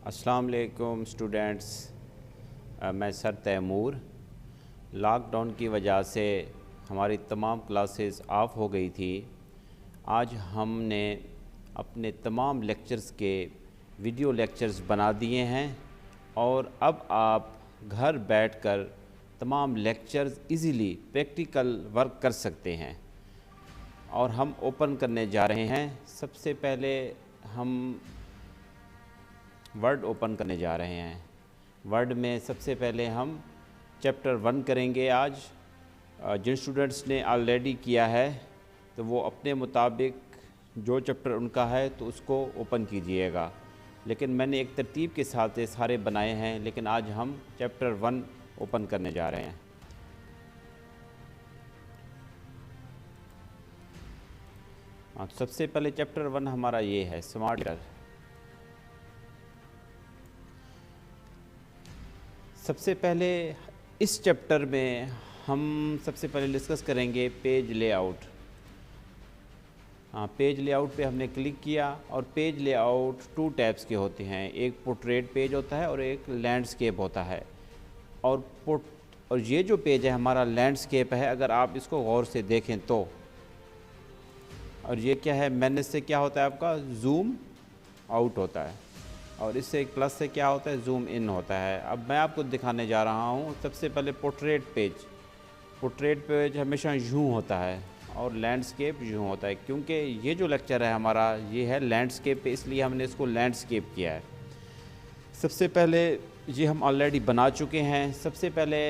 अस्सलाम वालेकुम स्टूडेंट्स। मैं सर तैमूर। लॉकडाउन की वजह से हमारी तमाम क्लासेस ऑफ हो गई थी। आज हमने अपने तमाम लेक्चर्स के वीडियो लेक्चर्स बना दिए हैं और अब आप घर बैठकर तमाम लेक्चर्स इजीली प्रैक्टिकल वर्क कर सकते हैं और हम ओपन करने जा रहे हैं। सबसे पहले हम वर्ड ओपन करने जा रहे हैं। वर्ड में सबसे पहले हम चैप्टर 1 करेंगे आज। जिन स्टूडेंट्स ने ऑलरेडी किया है तो वो अपने मुताबिक जो चैप्टर उनका है तो उसको ओपन कीजिएगा, लेकिन मैंने एक तरतीब के साथ ये सारे बनाए हैं। लेकिन आज हम चैप्टर 1 ओपन करने जा रहे हैं। तो सबसे पहले चैप्टर 1 हमारा ये है स्मार्ट मीटर। सबसे पहले इस चैप्टर में हम सबसे पहले डिस्कस करेंगे पेज लेआउट। पेज लेआउट पे हमने क्लिक किया और पेज लेआउट 2 टाइप्स के होते हैं। एक पोर्ट्रेट पेज होता है और एक लैंडस्केप होता है। और ये जो पेज है हमारा लैंडस्केप है, अगर आप इसको गौर से देखें तो। और ये क्या है, मैनेज से क्या होता है आपका जूम आउट होता है और इससे एक प्लस से क्या होता है जूम इन होता है। अब मैं आपको दिखाने जा रहा हूँ सबसे पहले पोर्ट्रेट पेज। पोर्ट्रेट पेज हमेशा यूँ होता है और लैंडस्केप यूँ होता है। क्योंकि ये जो लेक्चर है हमारा ये है लैंडस्केप पे, इसलिए हमने इसको लैंडस्केप किया है। सबसे पहले ये हम ऑलरेडी बना चुके हैं। सबसे पहले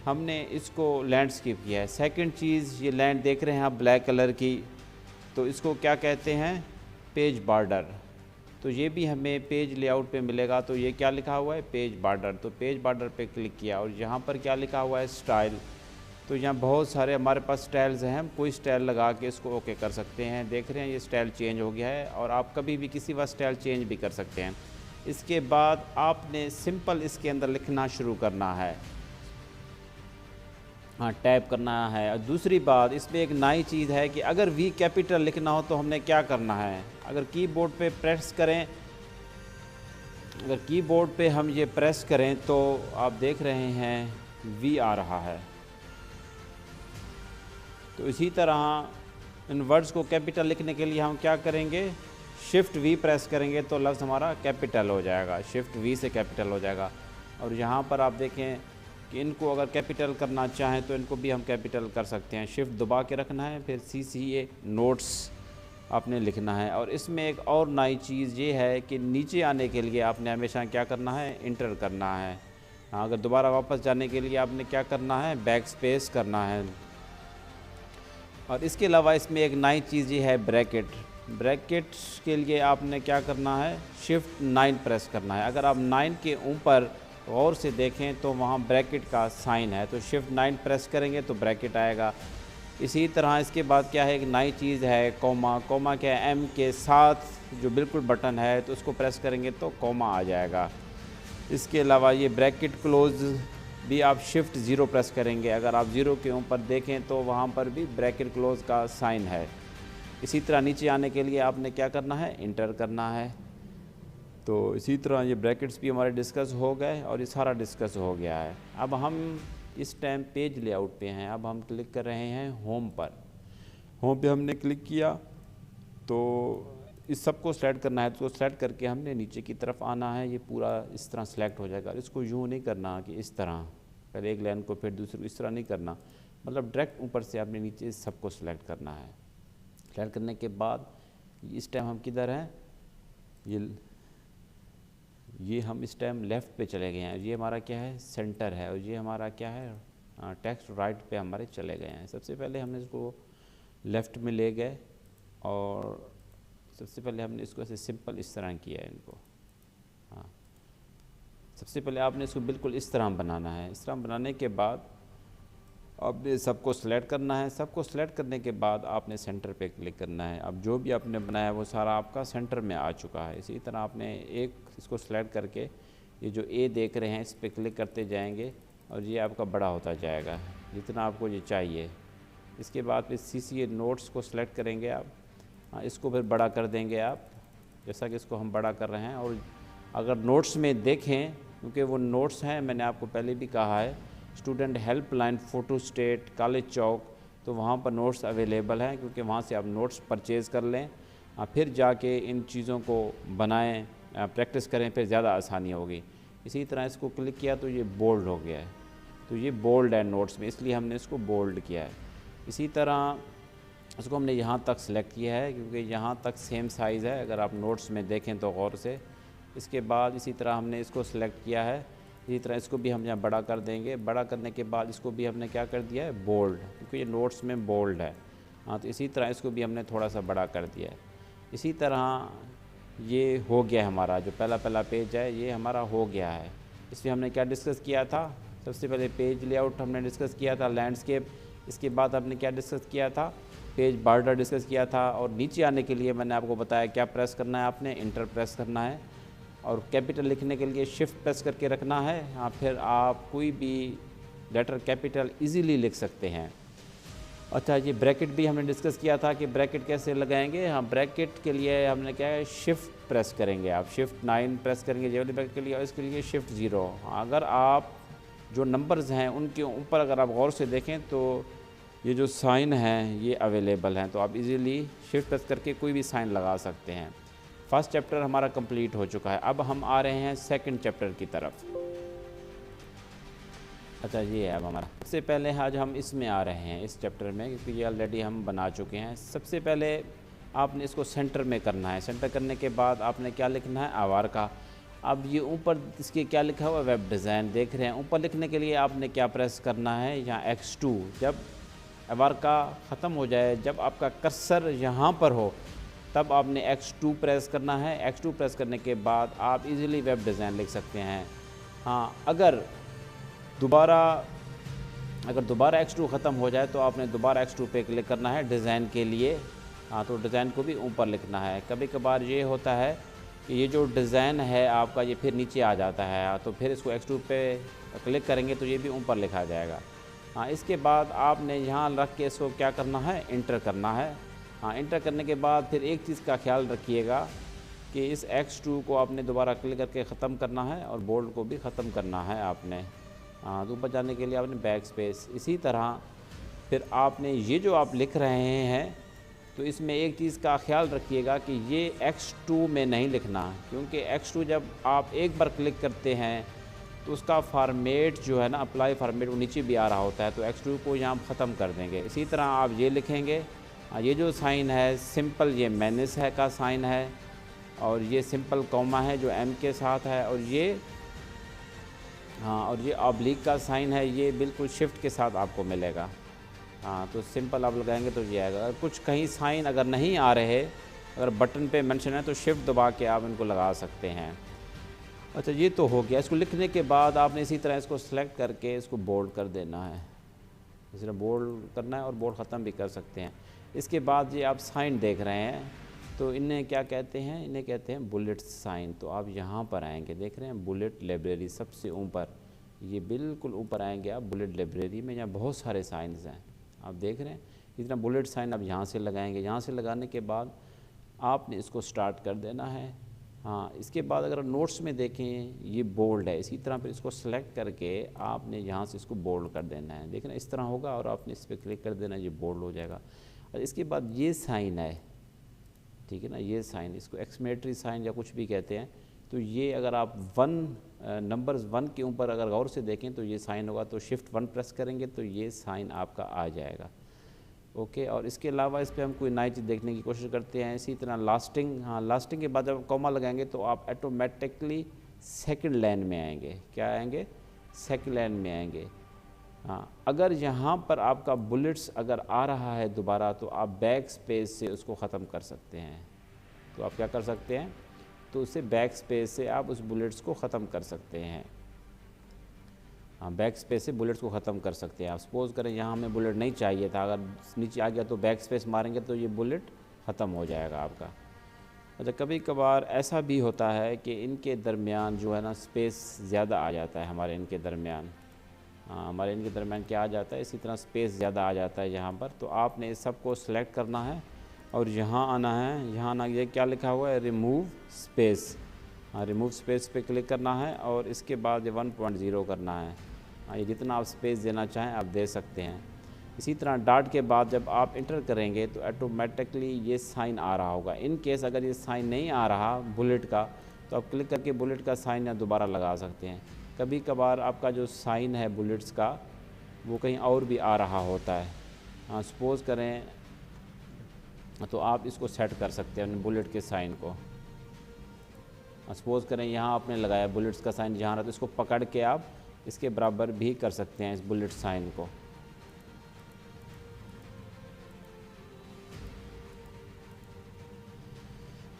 हमने इसको लैंडस्केप किया है। सेकंड चीज़, ये लैंड देख रहे हैं आप ब्लैक कलर की, तो इसको क्या कहते हैं, पेज बॉर्डर। तो ये भी हमें पेज लेआउट पे मिलेगा। तो ये क्या लिखा हुआ है, पेज बॉर्डर। तो पेज बॉर्डर पे क्लिक किया और यहाँ पर क्या लिखा हुआ है, स्टाइल। तो यहाँ बहुत सारे हमारे पास स्टाइल्स हैं, हम कोई स्टाइल लगा के इसको ओके कर सकते हैं। देख रहे हैं ये स्टाइल चेंज हो गया है और आप कभी भी किसी वक्त स्टाइल चेंज भी कर सकते हैं। इसके बाद आपने सिंपल इसके अंदर लिखना शुरू करना है, टैप करना है। और दूसरी बात, इसमें एक नई चीज़ है कि अगर वी कैपिटल लिखना हो तो हमने क्या करना है, अगर कीबोर्ड पे प्रेस करें, अगर कीबोर्ड पे हम ये प्रेस करें तो आप देख रहे हैं वी आ रहा है। तो इसी तरह इन वर्ड्स को कैपिटल लिखने के लिए हम क्या करेंगे, शिफ्ट वी प्रेस करेंगे तो लफ्ज़ हमारा कैपिटल हो जाएगा, शिफ्ट वी से कैपिटल हो जाएगा। और यहाँ पर आप देखें कि इनको अगर कैपिटल करना चाहें तो इनको भी हम कैपिटल कर सकते हैं। शिफ्ट दबा के रखना है, फिर CCA नोट्स आपने लिखना है। और इसमें एक और नई चीज़ ये है कि नीचे आने के लिए आपने हमेशा क्या करना है, इंटर करना है। अगर दोबारा वापस जाने के लिए आपने क्या करना है, बैक स्पेस करना है। और इसके अलावा इसमें एक नई चीज़ ये है ब्रैकेट। ब्रैकेट के लिए आपने क्या करना है, शिफ्ट 9 प्रेस करना है। अगर आप 9 के ऊपर गौर से देखें तो वहाँ ब्रैकेट का साइन है, तो शिफ्ट 9 प्रेस करेंगे तो ब्रैकेट आएगा। इसी तरह इसके बाद क्या है, एक नई चीज़ है कॉमा। कॉमा क्या है, M के साथ जो बिल्कुल बटन है तो उसको प्रेस करेंगे तो कॉमा आ जाएगा। इसके अलावा ये ब्रैकेट क्लोज भी आप शिफ्ट 0 प्रेस करेंगे, अगर आप 0 के ऊपर देखें तो वहाँ पर भी ब्रैकेट क्लोज का साइन है। इसी तरह नीचे आने के लिए आपने क्या करना है, इंटर करना है। तो इसी तरह ये ब्रैकेट्स भी हमारे डिस्कस हो गए और ये सारा डिस्कस हो गया है। अब हम इस टाइम पेज लेआउट पे हैं। अब हम क्लिक कर रहे हैं होम पर। होम पे हमने क्लिक किया तो इस सब को सेलेक्ट करना है, तो सेलेक्ट करके हमने नीचे की तरफ आना है। ये पूरा इस तरह सेलेक्ट हो जाएगा। इसको यूँ नहीं करना कि इस तरह पहले एक लाइन को फिर दूसरी, इस तरह नहीं करना, मतलब डायरेक्ट ऊपर से आपने नीचे इस सबको सेलेक्ट करना है। सेलेक्ट करने के बाद इस टाइम हम किधर हैं, ये हम इस टाइम लेफ़्ट पे चले गए हैं। ये हमारा क्या है, सेंटर है। और ये हमारा क्या है, टेक्स्ट राइट पे हमारे चले गए हैं। सबसे पहले हमने इसको लेफ़्ट में ले गए और सबसे पहले हमने इसको ऐसे सिंपल इस तरह किया है इनको। सबसे पहले आपने इसको बिल्कुल इस तरह बनाना है। इस तरह बनाने के बाद आपने सबको सेलेक्ट करना है। सबको सेलेक्ट करने के बाद आपने सेंटर पे क्लिक करना है। अब जो भी आपने बनाया वो सारा आपका सेंटर में आ चुका है। इसी तरह आपने एक इसको सेलेक्ट करके ये जो ए देख रहे हैं इस पर क्लिक करते जाएंगे और ये आपका बड़ा होता जाएगा जितना आपको ये चाहिए। इसके बाद फिर CCA नोट्स को सेलेक्ट करेंगे आप, इसको फिर बड़ा कर देंगे आप, जैसा कि इसको हम बड़ा कर रहे हैं। और अगर नोट्स में देखें, क्योंकि वो नोट्स हैं, मैंने आपको पहले भी कहा है, student helpline, photo state, college चौक, तो वहाँ पर नोट्स अवेलेबल हैं, क्योंकि वहाँ से आप नोट्स परचेज़ कर लें, फिर जाके इन चीज़ों को बनाएं, प्रैक्टिस करें, फिर ज़्यादा आसानी होगी। इसी तरह इसको क्लिक किया तो ये बोल्ड हो गया है, तो ये बोल्ड है नोट्स में, इसलिए हमने इसको बोल्ड किया है। इसी तरह इसको हमने यहाँ तक सेलेक्ट किया है, क्योंकि यहाँ तक सेम साइज़ है, अगर आप नोट्स में देखें तो गौर से। इसके बाद इसी तरह हमने इसको सेलेक्ट किया है, इसी तरह इसको भी हम यहाँ बड़ा कर देंगे। बड़ा करने के बाद इसको भी हमने क्या कर दिया है, बोल्ड, क्योंकि ये नोट्स में बोल्ड है। हाँ, तो इसी तरह इसको भी हमने थोड़ा सा बड़ा कर दिया है। इसी तरह ये हो गया हमारा जो पहला पेज है, ये हमारा हो गया है। इसमें हमने क्या डिस्कस किया था, सबसे पहले पेज लेआउट हमने डिस्कस किया था, लैंडस्केप। इसके बाद हमने क्या डिस्कस किया था, पेज बॉर्डर डिस्कस किया था। और नीचे आने के लिए मैंने आपको बताया क्या प्रेस करना है, आपने इंटर प्रेस करना है, और कैपिटल लिखने के लिए शिफ्ट प्रेस करके रखना है। हाँ, फिर आप कोई भी लेटर कैपिटल इजीली लिख सकते हैं। अच्छा, ये ब्रैकेट भी हमने डिस्कस किया था कि ब्रैकेट कैसे लगाएंगे। हाँ, ब्रैकेट के लिए हमने क्या है, शिफ्ट प्रेस करेंगे, आप शिफ्ट 9 प्रेस करेंगे जे वाले ब्रैकेट के लिए, और इसके लिए शिफ्ट 0। अगर आप जो नंबर्स हैं उनके ऊपर अगर आप गौर से देखें तो ये जो साइन हैं ये अवेलेबल हैं, तो आप इजीली शिफ्ट प्रेस करके कोई भी साइन लगा सकते हैं। फर्स्ट चैप्टर हमारा कंप्लीट हो चुका है। अब हम आ रहे हैं सेकंड चैप्टर की तरफ। अच्छा, ये है अब हमारा। सबसे पहले आज हम इसमें आ रहे हैं इस चैप्टर में, क्योंकि ये ऑलरेडी हम बना चुके हैं। सबसे पहले आपने इसको सेंटर में करना है। सेंटर करने के बाद आपने क्या लिखना है, आवार का। अब ये ऊपर इसके क्या लिखा हुआ है, वेब डिज़ाइन, देख रहे हैं। ऊपर लिखने के लिए आपने क्या प्रेस करना है, यहाँ X2। जब आवार का ख़त्म हो जाए, जब आपका कर्सर यहाँ पर हो, तब आपने X2 प्रेस करना है। X2 प्रेस करने के बाद आप इजीली वेब डिज़ाइन लिख सकते हैं। हाँ, अगर दोबारा X2 ख़त्म हो जाए तो आपने दोबारा X2 पे क्लिक करना है डिज़ाइन के लिए। हाँ, तो डिज़ाइन को भी ऊपर लिखना है। कभी कभार ये होता है कि ये जो डिज़ाइन है आपका ये फिर नीचे आ जाता है, तो फिर इसको X2 पे क्लिक करेंगे तो ये भी ऊपर लिखा जाएगा। हाँ, इसके बाद आपने यहाँ रख के इसको क्या करना है, इंटर करना है। हाँ, इंटर करने के बाद फिर एक चीज़ का ख्याल रखिएगा कि इस X2 को आपने दोबारा क्लिक करके ख़त्म करना है, और बोल्ड को भी ख़त्म करना है आपने। हाँ, तो ऊपर जाने के लिए आपने बैक स्पेस। इसी तरह फिर आपने ये जो आप लिख रहे हैं, तो इसमें एक चीज़ का ख्याल रखिएगा कि ये X2 में नहीं लिखना, क्योंकि X2 जब आप एक बार क्लिक करते हैं तो उसका फॉर्मेट जो है ना, अप्लाई फॉर्मेट, वो नीचे भी आ रहा होता है, तो X2 को यहाँ ख़त्म कर देंगे। इसी तरह आप ये लिखेंगे, ये जो साइन है सिंपल, ये मैनिस है का साइन है, और ये सिंपल कॉमा है जो M के साथ है, और ये और ये ऑब्लिक का साइन है, ये बिल्कुल शिफ्ट के साथ आपको मिलेगा। हाँ, तो सिंपल आप लगाएंगे तो ये आएगा। अगर कुछ कहीं साइन अगर नहीं आ रहे, अगर बटन पे मेंशन है, तो शिफ्ट दबा के आप इनको लगा सकते हैं। अच्छा, ये तो हो गया। इसको लिखने के बाद आपने इसी तरह इसको सेलेक्ट करके इसको बोल्ड कर देना है। इस तरह बोल्ड करना है, और बोल्ड ख़त्म भी कर सकते हैं। इसके बाद ये आप साइन देख रहे हैं, तो इन्हें क्या कहते हैं, इन्हें कहते हैं बुलेट साइन। तो आप यहाँ पर आएंगे, देख रहे हैं बुलेट लाइब्रेरी सबसे ऊपर, ये बिल्कुल ऊपर आएंगे आप बुलेट लाइब्रेरी में। यहाँ बहुत सारे साइंस हैं, आप देख रहे हैं। इतना बुलेट साइन आप यहाँ से लगाएंगे। यहाँ से लगाने के बाद आपने इसको स्टार्ट कर देना है। हाँ, इसके बाद अगर नोट्स में देखें ये बोल्ड है, इसी तरह फिर इसको सेलेक्ट करके आपने यहाँ से इसको बोल्ड कर देना है। देखना इस तरह होगा, और आपने इस पर क्लिक कर देना, ये बोल्ड हो जाएगा। और इसके बाद ये साइन है, ठीक है ना, ये साइन, इसको एक्सक्लेमेटरी साइन या कुछ भी कहते हैं। तो ये अगर आप नंबर्स 1 के ऊपर अगर गौर से देखें तो ये साइन होगा, तो शिफ्ट 1 प्रेस करेंगे तो ये साइन आपका आ जाएगा। ओके, और इसके अलावा इस पर हम कोई नई चीज़ देखने की कोशिश करते हैं। इसी तरह लास्टिंग, हाँ, लास्टिंग के बाद जब कॉमा लगाएंगे तो आप ऑटोमेटिकली सेकंड लाइन में आएंगे। क्या आएंगे, सेकंड लाइन में आएंगे। हाँ, अगर यहाँ पर आपका बुलेट्स अगर आ रहा है दोबारा, तो आप बैक स्पेस से उसको ख़त्म कर सकते हैं। तो आप क्या कर सकते हैं, तो उससे बैक स्पेस से आप उस बुलेट्स को ख़त्म कर सकते हैं। हाँ, बैक स्पेस से बुलेट्स को ख़त्म कर सकते हैं। आप सपोज़ करें यहाँ हमें बुलेट नहीं चाहिए था, अगर नीचे आ गया तो बैक स्पेस मारेंगे तो ये बुलेट ख़त्म हो जाएगा आपका। अच्छा, कभी कभार ऐसा भी होता है कि इनके दरमियान जो है ना स्पेस ज़्यादा आ जाता है हमारे इनके दरमियान। हाँ, हमारे इनके दरमियान क्या आ जाता है, इसी तरह स्पेस ज़्यादा आ जाता है यहाँ पर। तो आपने इस सब को सिलेक्ट करना है और यहाँ आना है। यहाँ आना, ये क्या लिखा हुआ है, रिमूव स्पेस। हाँ, रिमूव स्पेस पे क्लिक करना है और इसके बाद ये 1.0 करना है। हाँ, ये जितना आप स्पेस देना चाहें आप दे सकते हैं। इसी तरह डॉट के बाद जब आप इंटर करेंगे तो ऑटोमेटिकली ये साइन आ रहा होगा। इन केस अगर ये साइन नहीं आ रहा बुलेट का, तो आप क्लिक करके बुलेट का साइन या दोबारा लगा सकते हैं। कभी कभार आपका जो साइन है बुलेट्स का वो कहीं और भी आ रहा होता है। हाँ, सपोज़ करें तो आप इसको सेट कर सकते हैं अपने बुलेट के साइन को। सपोज़ करें यहाँ आपने लगाया बुलेट्स का साइन जहाँ रहा, तो इसको पकड़ के आप इसके बराबर भी कर सकते हैं इस बुलेट साइन को।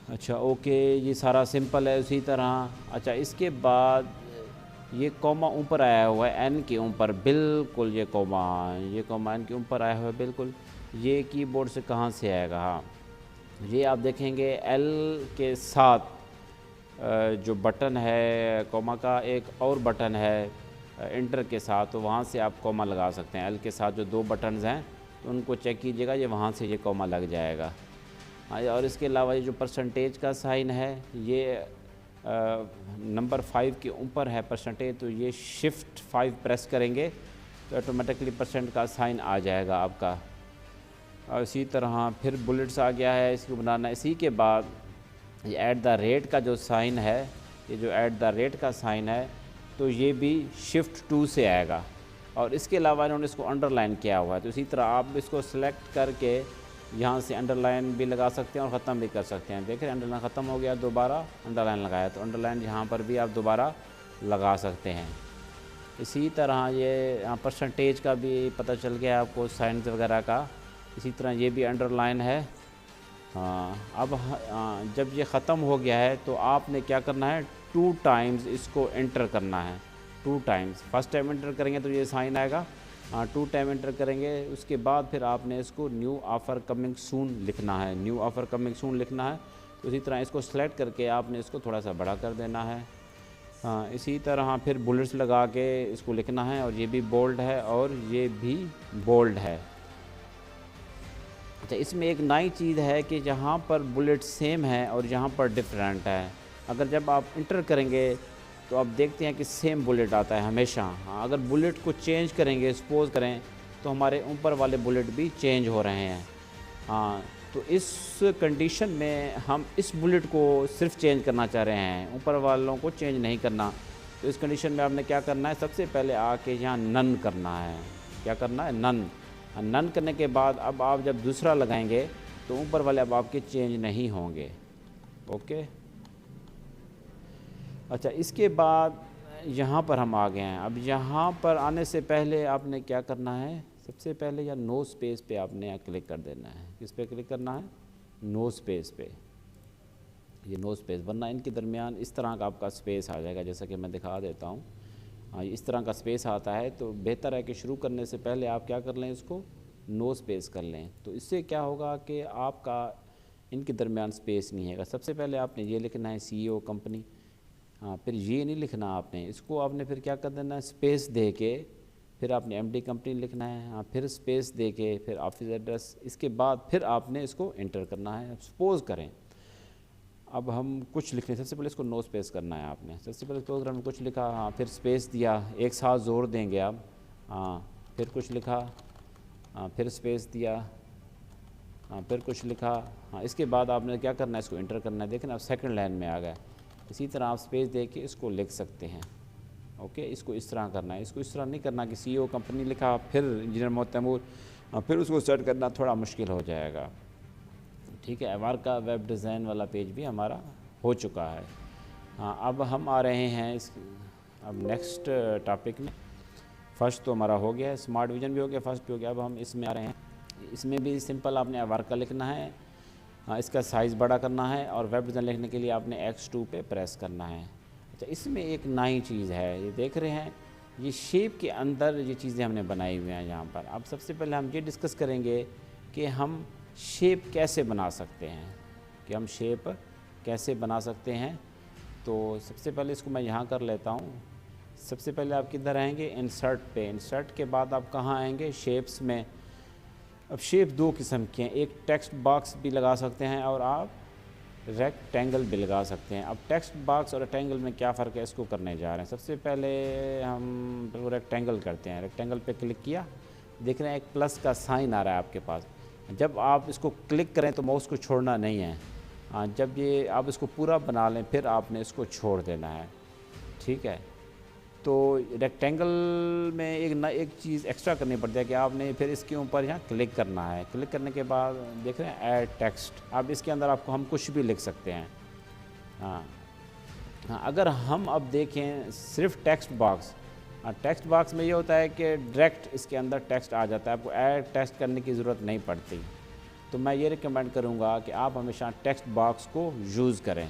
अच्छा, ओके, ये सारा सिंपल है। उसी तरह अच्छा, इसके बाद ये कॉमा ऊपर आया हुआ है एन के ऊपर, बिल्कुल ये कॉमा एन के ऊपर आया हुआ है बिल्कुल। ये कीबोर्ड से कहाँ से आएगा? हाँ, ये आप देखेंगे एल के साथ जो बटन है कॉमा का, एक और बटन है इंटर के साथ, तो वहाँ से आप कॉमा लगा सकते हैं। एल के साथ जो 2 बटन्स हैं तो उनको चेक कीजिएगा, ये वहाँ से ये कॉमा लग जाएगा। हाँ, और इसके अलावा ये जो परसेंटेज का साइन है ये नंबर 5 के ऊपर है परसेंटेज, तो ये शिफ्ट 5 प्रेस करेंगे तो ऑटोमेटिकली परसेंट का साइन आ जाएगा आपका। और इसी तरह फिर बुलेट्स आ गया है, इसको बनाना। इसी के बाद ये ऐट द रेट का जो साइन है, ये जो ऐट द रेट का साइन है तो ये भी शिफ्ट 2 से आएगा। और इसके अलावा इन्होंने इसको अंडरलाइन किया हुआ है, तो इसी तरह आप इसको सिलेक्ट करके यहाँ से अंडरलाइन भी लगा सकते हैं और ख़त्म भी कर सकते हैं। देख रहे हैं अंडरलाइन ख़त्म हो गया, दोबारा अंडरलाइन लगाया, तो अंडरलाइन यहाँ पर भी आप दोबारा लगा सकते हैं। इसी तरह ये यहाँ परसेंटेज का भी पता चल गया आपको, साइंस वगैरह का। इसी तरह ये भी अंडरलाइन है। हाँ, अब जब ये ख़त्म हो गया है तो आपने क्या करना है, 2 टाइम्स इसको एंटर करना है। 2 टाइम्स, फर्स्ट टाइम एंटर करेंगे तो ये साइन आएगा। 2 टाइम एंटर करेंगे, उसके बाद फिर आपने इसको न्यू ऑफ़र कमिंग सून लिखना है। न्यू ऑफ़र कमिंग सून लिखना है, तो इसी तरह इसको सेलेक्ट करके आपने इसको थोड़ा सा बड़ा कर देना है। हाँ, इसी तरह फिर बुलेट्स लगा के इसको लिखना है, और ये भी बोल्ड है और ये भी बोल्ड है। अच्छा, इसमें एक नई चीज़ है कि जहाँ पर बुलेट सेम है और यहाँ पर डिफरेंट है। अगर जब आप इंटर करेंगे तो आप देखते हैं कि सेम बुलेट आता है हमेशा। हाँ, अगर बुलेट को चेंज करेंगे, सपोज़ करें, तो हमारे ऊपर वाले बुलेट भी चेंज हो रहे हैं। हाँ, तो इस कंडीशन में हम इस बुलेट को सिर्फ चेंज करना चाह रहे हैं, ऊपर वालों को चेंज नहीं करना। तो इस कंडीशन में आपने क्या करना है, सबसे पहले आके यहाँ नन करना है। क्या करना है? नन। नन करने के बाद अब आप जब दूसरा लगाएंगे तो ऊपर वाले अब आपके चेंज नहीं होंगे। ओके। अच्छा, इसके बाद यहाँ पर हम आ गए हैं। अब यहाँ पर आने से पहले आपने क्या करना है, सबसे पहले या नो स्पेस पे आपने यहाँ क्लिक कर देना है। किस पे क्लिक करना है? नो स्पेस पे। ये नो स्पेस, वरना इनके दरमियान इस तरह का आपका स्पेस आ जाएगा, जैसा कि मैं दिखा देता हूँ। हाँ, इस तरह का स्पेस आता है, तो बेहतर है कि शुरू करने से पहले आप क्या कर लें, इसको नो स्पेस कर लें। तो इससे क्या होगा कि आपका इनके दरमियान स्पेस नहीं है। सबसे पहले आपने ये लिखना है CEO कंपनी। हाँ, फिर ये नहीं लिखना आपने, इसको आपने फिर क्या कर देना है, स्पेस दे के फिर आपने MD कंपनी लिखना है। हाँ, फिर स्पेस दे के फिर ऑफिस एड्रेस, इसके बाद फिर आपने इसको एंटर करना है। सपोज़ करें अब हम कुछ लिख रहे हैं, सबसे पहले इसको नो स्पेस करना है आपने। सबसे पहले सपोज में कुछ लिखा, हाँ, फिर स्पेस दिया, एक साथ जोर देंगे आप। हाँ, फिर कुछ लिखा, हाँ, फिर स्पेस दिया, हाँ, फिर कुछ लिखा। हाँ, इसके बाद आपने क्या करना है, इसको एंटर करना है। देखें आप सेकंड लाइन में आ गए। इसी तरह आप स्पेस दे के इसको लिख सकते हैं। ओके, इसको इस तरह करना है। इसको इस तरह नहीं करना कि CEO कंपनी लिखा फिर इंजीनियर मोहम्मद तैमूर, फिर उसको सर्च करना थोड़ा मुश्किल हो जाएगा। ठीक है, अवार का वेब डिज़ाइन वाला पेज भी हमारा हो चुका है। हाँ, अब हम आ रहे हैं अब नेक्स्ट टॉपिक में। फर्स्ट तो हमारा हो गया है, स्मार्ट विजन भी हो गया, फर्स्ट भी हो गया। अब हम इसमें आ रहे हैं। इसमें भी सिंपल आपने अवार का लिखना है। हाँ, इसका साइज़ बड़ा करना है, और वेब डिज़ाइन लिखने के लिए आपने X2 पे प्रेस करना है। अच्छा, इसमें एक नई चीज़ है, ये देख रहे हैं, ये शेप के अंदर ये चीज़ें हमने बनाई हुई हैं यहाँ पर। अब सबसे पहले हम ये डिस्कस करेंगे कि हम शेप कैसे बना सकते हैं, कैसे बना सकते हैं। तो सबसे पहले इसको मैं यहाँ कर लेता हूँ। सबसे पहले आप किधर आएंगे, इंसर्ट पे। इंसर्ट के बाद आप कहाँ आएंगे, शेप्स में। अब शेप 2 किस्म के हैं, एक टेक्स्ट बॉक्स भी लगा सकते हैं और आप रेक्टेंगल भी लगा सकते हैं। अब टेक्स्ट बॉक्स और रेक्टेंगल में क्या फ़र्क है, इसको करने जा रहे हैं। सबसे पहले हम रेक्टेंगल करते हैं। रेक्टेंगल पे क्लिक किया, देख रहे हैं एक प्लस का साइन आ रहा है आपके पास। जब आप इसको क्लिक करें तो माउस को छोड़ना नहीं है। जब ये आप इसको पूरा बना लें फिर आपने इसको छोड़ देना है, ठीक है। तो रेक्टेंगल में एक चीज़ एक्स्ट्रा करनी पड़ती है कि आपने फिर इसके ऊपर यहाँ क्लिक करना है। क्लिक करने के बाद देख रहे हैं ऐड टेक्स्ट। अब इसके अंदर आपको हम कुछ भी लिख सकते हैं। हाँ हाँ, अगर हम अब देखें सिर्फ टेक्स्ट बॉक्स, टेक्स्ट बॉक्स में ये होता है कि डायरेक्ट इसके अंदर टेक्स्ट आ जाता है, आपको ऐड टेक्स्ट करने की ज़रूरत नहीं पड़ती। तो मैं ये रिकमेंड करूँगा कि आप हमेशा टेक्स्ट बॉक्स को यूज़ करें।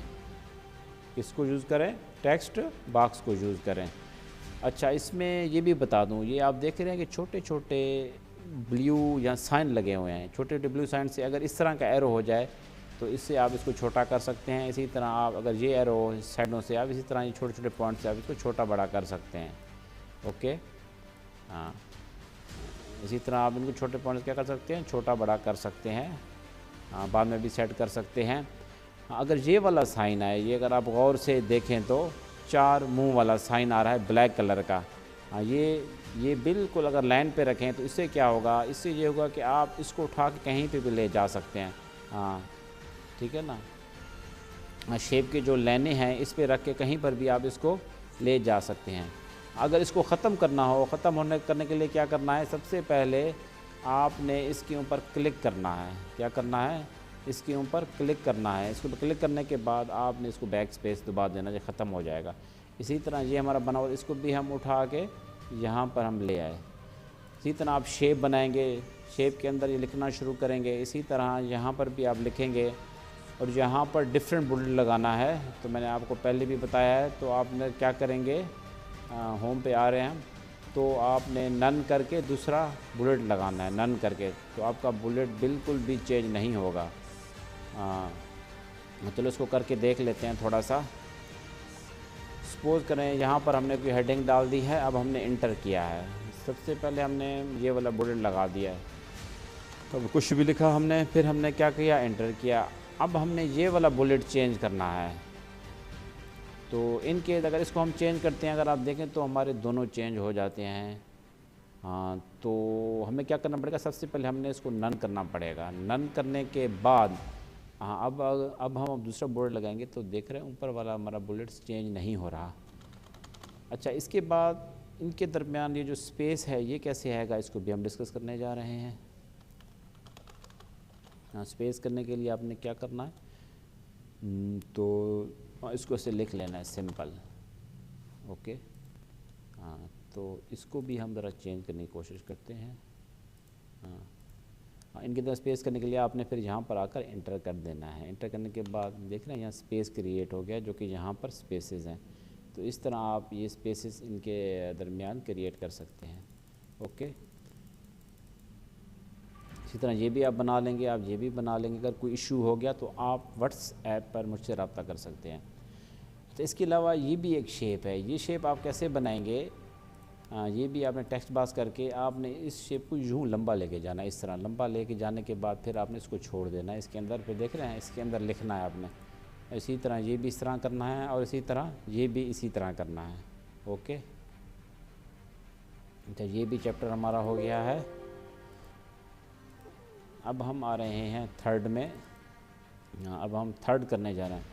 किसको यूज़ करें? टेक्स्ट बॉक्स को यूज़ करें। अच्छा, इसमें ये भी बता दूं, ये आप देख रहे हैं कि छोटे छोटे ब्लू या साइन लगे हुए हैं। छोटे छोटे ब्लू साइन से अगर इस तरह का एरो हो जाए तो इससे आप इसको छोटा कर सकते हैं। इसी तरह आप अगर ये एरो साइडों से आप इसी तरह ये छोटे छोटे पॉइंट से आप इसको छोटा बड़ा कर सकते हैं। ओके, हाँ, इसी तरह आप इनको छोटे पॉइंट क्या कर सकते हैं, छोटा बड़ा कर सकते हैं। हाँ, बाद में भी सेट कर सकते हैं। अगर ये वाला साइन है, ये अगर आप गौर से देखें तो 4 मुंह वाला साइन आ रहा है ब्लैक कलर का। हाँ, ये बिल्कुल अगर लाइन पे रखें तो इससे क्या होगा, इससे ये होगा कि आप इसको उठा के कहीं पे भी ले जा सकते हैं। हाँ, ठीक है ना। हाँ, शेप के जो लाइनें हैं इस पे रख के कहीं पर भी आप इसको ले जा सकते हैं। अगर इसको ख़त्म करना हो, ख़त्म करने के लिए क्या करना है, सबसे पहले आपने इसके ऊपर क्लिक करना है। क्या करना है? इसके ऊपर क्लिक करना है। इसको क्लिक करने के बाद आपने इसको बैक स्पेस दबा देना, जो ख़त्म हो जाएगा। इसी तरह ये हमारा बना हुआ, इसको भी हम उठा के यहाँ पर हम ले आए। इसी तरह आप शेप बनाएंगे, शेप के अंदर ये लिखना शुरू करेंगे। इसी तरह यहाँ पर भी आप लिखेंगे और यहाँ पर डिफरेंट बुलेट लगाना है। तो मैंने आपको पहले भी बताया है। तो आपने क्या करेंगे, होम पे आ रहे हैं तो आपने नन करके दूसरा बुलेट लगाना है, नन करके, तो आपका बुलेट बिल्कुल भी चेंज नहीं होगा। चलो इसको करके देख लेते हैं थोड़ा सा। सपोज़ करें यहाँ पर हमने कोई हेडिंग डाल दी है, अब हमने इंटर किया है। सबसे पहले हमने ये वाला बुलेट लगा दिया है, तो कुछ भी लिखा हमने, फिर हमने क्या किया, एंटर किया। अब हमने ये वाला बुलेट चेंज करना है। तो इनके अगर इसको हम चेंज करते हैं, अगर आप देखें तो हमारे दोनों चेंज हो जाते हैं। हाँ, तो हमें क्या करना पड़ेगा, सबसे पहले हमने इसको नन करना पड़ेगा। नन करने के बाद हाँ, अब हम दूसरा बुलेट लगाएंगे तो देख रहे हैं ऊपर वाला हमारा बुलेट्स चेंज नहीं हो रहा। अच्छा, इसके बाद इनके दरमियान ये जो स्पेस है ये कैसे आएगा, इसको भी हम डिस्कस करने जा रहे हैं। हाँ, स्पेस करने के लिए आपने क्या करना है, तो इसको ऐसे लिख लेना है, सिंपल। ओके, हाँ, तो इसको भी हम ज़रा चेंज करने की कोशिश करते हैं। हाँ, इनके अंदर स्पेस करने के लिए आपने फिर यहाँ पर आकर इंटर कर देना है। इंटर करने के बाद देख रहे हैं यहाँ स्पेस क्रिएट हो गया, जो कि यहाँ पर स्पेसेस हैं। तो इस तरह आप ये स्पेसेस इनके दरमियान क्रिएट कर सकते हैं। ओके, इसी तरह ये भी आप बना लेंगे, आप ये भी बना लेंगे। अगर कोई इशू हो गया तो आप व्हाट्सएप पर मुझसे रब्ता कर सकते हैं। तो इसके अलावा ये भी एक शेप है। ये शेप आप कैसे बनाएंगे, ये भी आपने टेक्स्ट बॉक्स करके आपने इस शेप को यूँ लंबा लेके जाना है। इस तरह लंबा लेके जाने के बाद फिर आपने इसको छोड़ देना है। इसके अंदर फिर देख रहे हैं, इसके अंदर लिखना है आपने। इसी तरह ये भी इस तरह करना है और इसी तरह ये भी इसी तरह करना है। ओके, तो ये भी चैप्टर हमारा हो गया है। अब हम आ रहे हैं थर्ड में। अब हम थर्ड करने जा रहे हैं।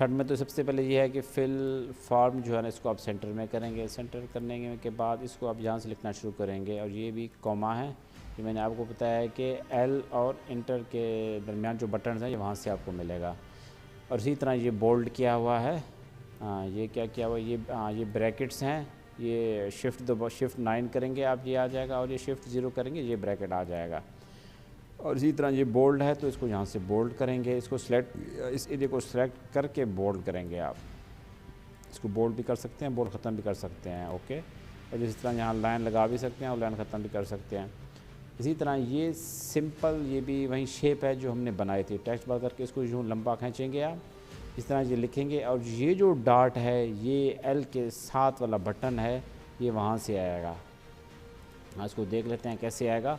थर्ड में तो सबसे पहले ये है कि फिल फॉर्म जो है ना, इसको आप सेंटर में करेंगे। सेंटर करने के बाद इसको आप यहाँ से लिखना शुरू करेंगे और ये भी कॉमा है। ये मैंने आपको बताया है कि एल और इंटर के दरमियान जो बटन्स हैं ये वहाँ से आपको मिलेगा। और इसी तरह ये बोल्ड किया हुआ है। ये क्या किया हुआ है, ये ब्रैकेट्स हैं। ये शिफ्ट 9 करेंगे आप, ये आ जाएगा, और ये शिफ्ट 0 करेंगे, ये ब्रैकेट आ जाएगा। और इसी तरह ये बोल्ड है तो इसको यहाँ से बोल्ड करेंगे। इसको सेलेक्ट, इस एरिया को सेलेक्ट करके बोल्ड करेंगे आप। इसको बोल्ड भी कर सकते हैं, बोल्ड ख़त्म भी कर सकते हैं। ओके, और इसी तरह यहाँ लाइन लगा भी सकते हैं और लाइन ख़त्म भी कर सकते हैं। इसी तरह ये सिंपल, ये भी वही शेप है जो हमने बनाई थी। टेक्स्ट बार करके इसको यूँ लंबा खींचेंगे आप, इस तरह ये लिखेंगे। और ये जो डॉट है, ये एल के साथ वाला बटन है, ये वहाँ से आएगा। हाँ, इसको देख लेते हैं कैसे आएगा।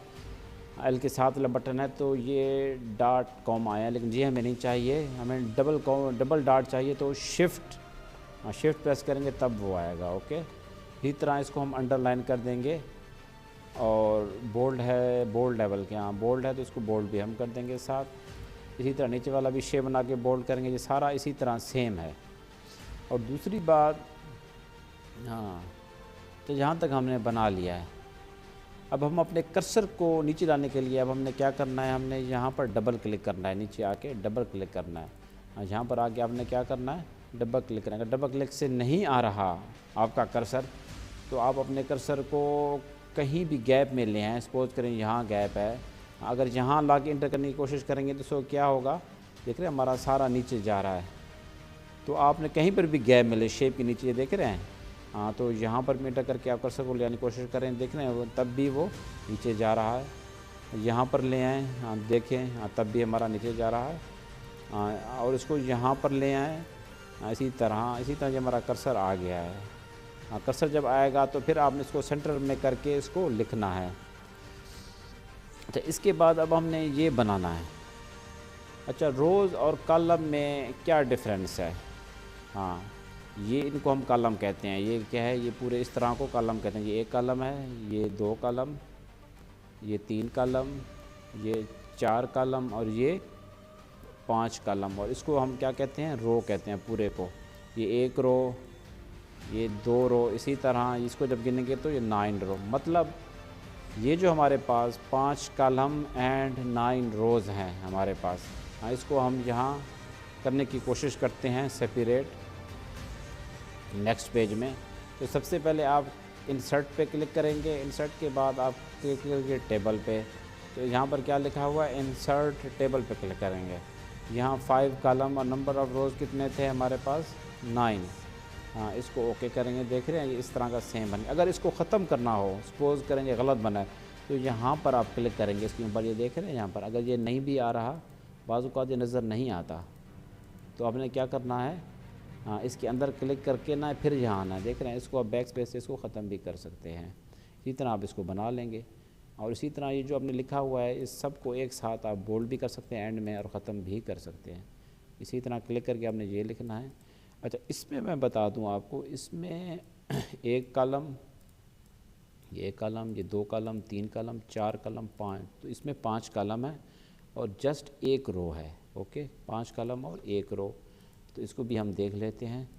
एल के साथ वाला बटन है तो ये डॉट कॉम आया, लेकिन ये हमें नहीं चाहिए, हमें डबल डॉट चाहिए। तो शिफ्ट प्रेस करेंगे तब वो आएगा। ओके, इसी तरह इसको हम अंडरलाइन कर देंगे। और बोल्ड है, बोल्ड लेवल के यहाँ बोल्ड है तो इसको बोल्ड भी हम कर देंगे साथ। इसी तरह नीचे वाला भी शेप बना के बोल्ड करेंगे। ये सारा इसी तरह सेम है। और दूसरी बात, हाँ, तो यहाँ तक हमने बना लिया है। अब हम अपने कर्सर को नीचे लाने के लिए अब हमने क्या करना है, हमने यहाँ पर डबल क्लिक करना है, नीचे आके डबल क्लिक करना है। यहाँ पर आके आपने क्या करना है, डबल क्लिक करना है। डबल क्लिक से नहीं आ रहा आपका कर्सर तो आप अपने कर्सर को कहीं भी गैप में ले आएँ। सपोज करें यहाँ गैप है, अगर यहाँ ला के इंटर करने की कोशिश करेंगे तो सो क्या होगा, देख रहे हैं हमारा सारा नीचे जा रहा है। तो आपने कहीं पर भी गैप मिले शेप के नीचे, देख रहे हैं, हाँ, तो यहाँ पर इंटर करके आप कर्सर को ले आने की कोशिश करें, देख रहे हैं वो तब भी वो नीचे जा रहा है। यहाँ पर ले आएँ, हाँ देखें, हाँ तब भी हमारा नीचे जा रहा है। और इसको यहाँ पर ले आएँ, इसी तरह जब हमारा कर्सर आ गया है। हाँ, कर्सर जब आएगा तो फिर आपने इसको सेंटर में करके इसको लिखना है। अच्छा, इसके बाद अब हमने ये बनाना है। अच्छा, रोज़ और कॉलम में क्या डिफरेंस है? हाँ, ये इनको हम कॉलम कहते हैं। ये क्या है, ये पूरे इस तरह को कॉलम कहते हैं। ये एक कॉलम है, ये 2 कॉलम, ये 3 कॉलम, ये 4 कॉलम और ये 5 कॉलम। और इसको हम क्या कहते हैं, रो कहते हैं पूरे को। ये 1 रो, ये 2 रो, इसी तरह इसको जब गिनेंगे तो ये 9 रो। मतलब ये जो हमारे पास 5 कॉलम एंड 9 रोज़ हैं हमारे पास। हाँ, इसको हम यहाँ करने की कोशिश करते हैं सेपरेट नेक्स्ट पेज में। तो सबसे पहले आप इंसर्ट पे क्लिक करेंगे। इंसर्ट के बाद आप क्लिक करेंगे टेबल पे। तो यहाँ पर क्या लिखा हुआ है, इंसर्ट टेबल पे क्लिक करेंगे। यहाँ 5 कॉलम और नंबर ऑफ़ रोज़ कितने थे हमारे पास, 9। हाँ, इसको ओके करेंगे। देख रहे हैं ये इस तरह का सेम बने। अगर इसको ख़त्म करना हो, सपोज करेंगे गलत बना है, तो यहाँ पर आप क्लिक करेंगे इसके ऊपर। ये देख रहे हैं यहाँ पर, अगर ये नहीं भी आ रहा, बाज़ औक़ात ये नज़र नहीं आता, तो आपने क्या करना है, हाँ, इसके अंदर क्लिक करके ना फिर यहाँ आना है। देख रहे हैं, इसको आप बैक स्पेस से इसको ख़त्म भी कर सकते हैं। इसी तरह आप इसको बना लेंगे। और इसी तरह ये जो आपने लिखा हुआ है, इस सब को एक साथ आप बोल्ड भी कर सकते हैं एंड में और ख़त्म भी कर सकते हैं। इसी तरह क्लिक करके आपने ये लिखना है। अच्छा, इसमें मैं बता दूं आपको, इसमें 1 कॉलम, ये 1 कॉलम, ये 2 कॉलम, 3 कॉलम, 4 कॉलम, 5, तो इसमें 5 कॉलम है और जस्ट 1 रो है। ओके, 5 कॉलम और 1 रो। तो इसको भी हम देख लेते हैं।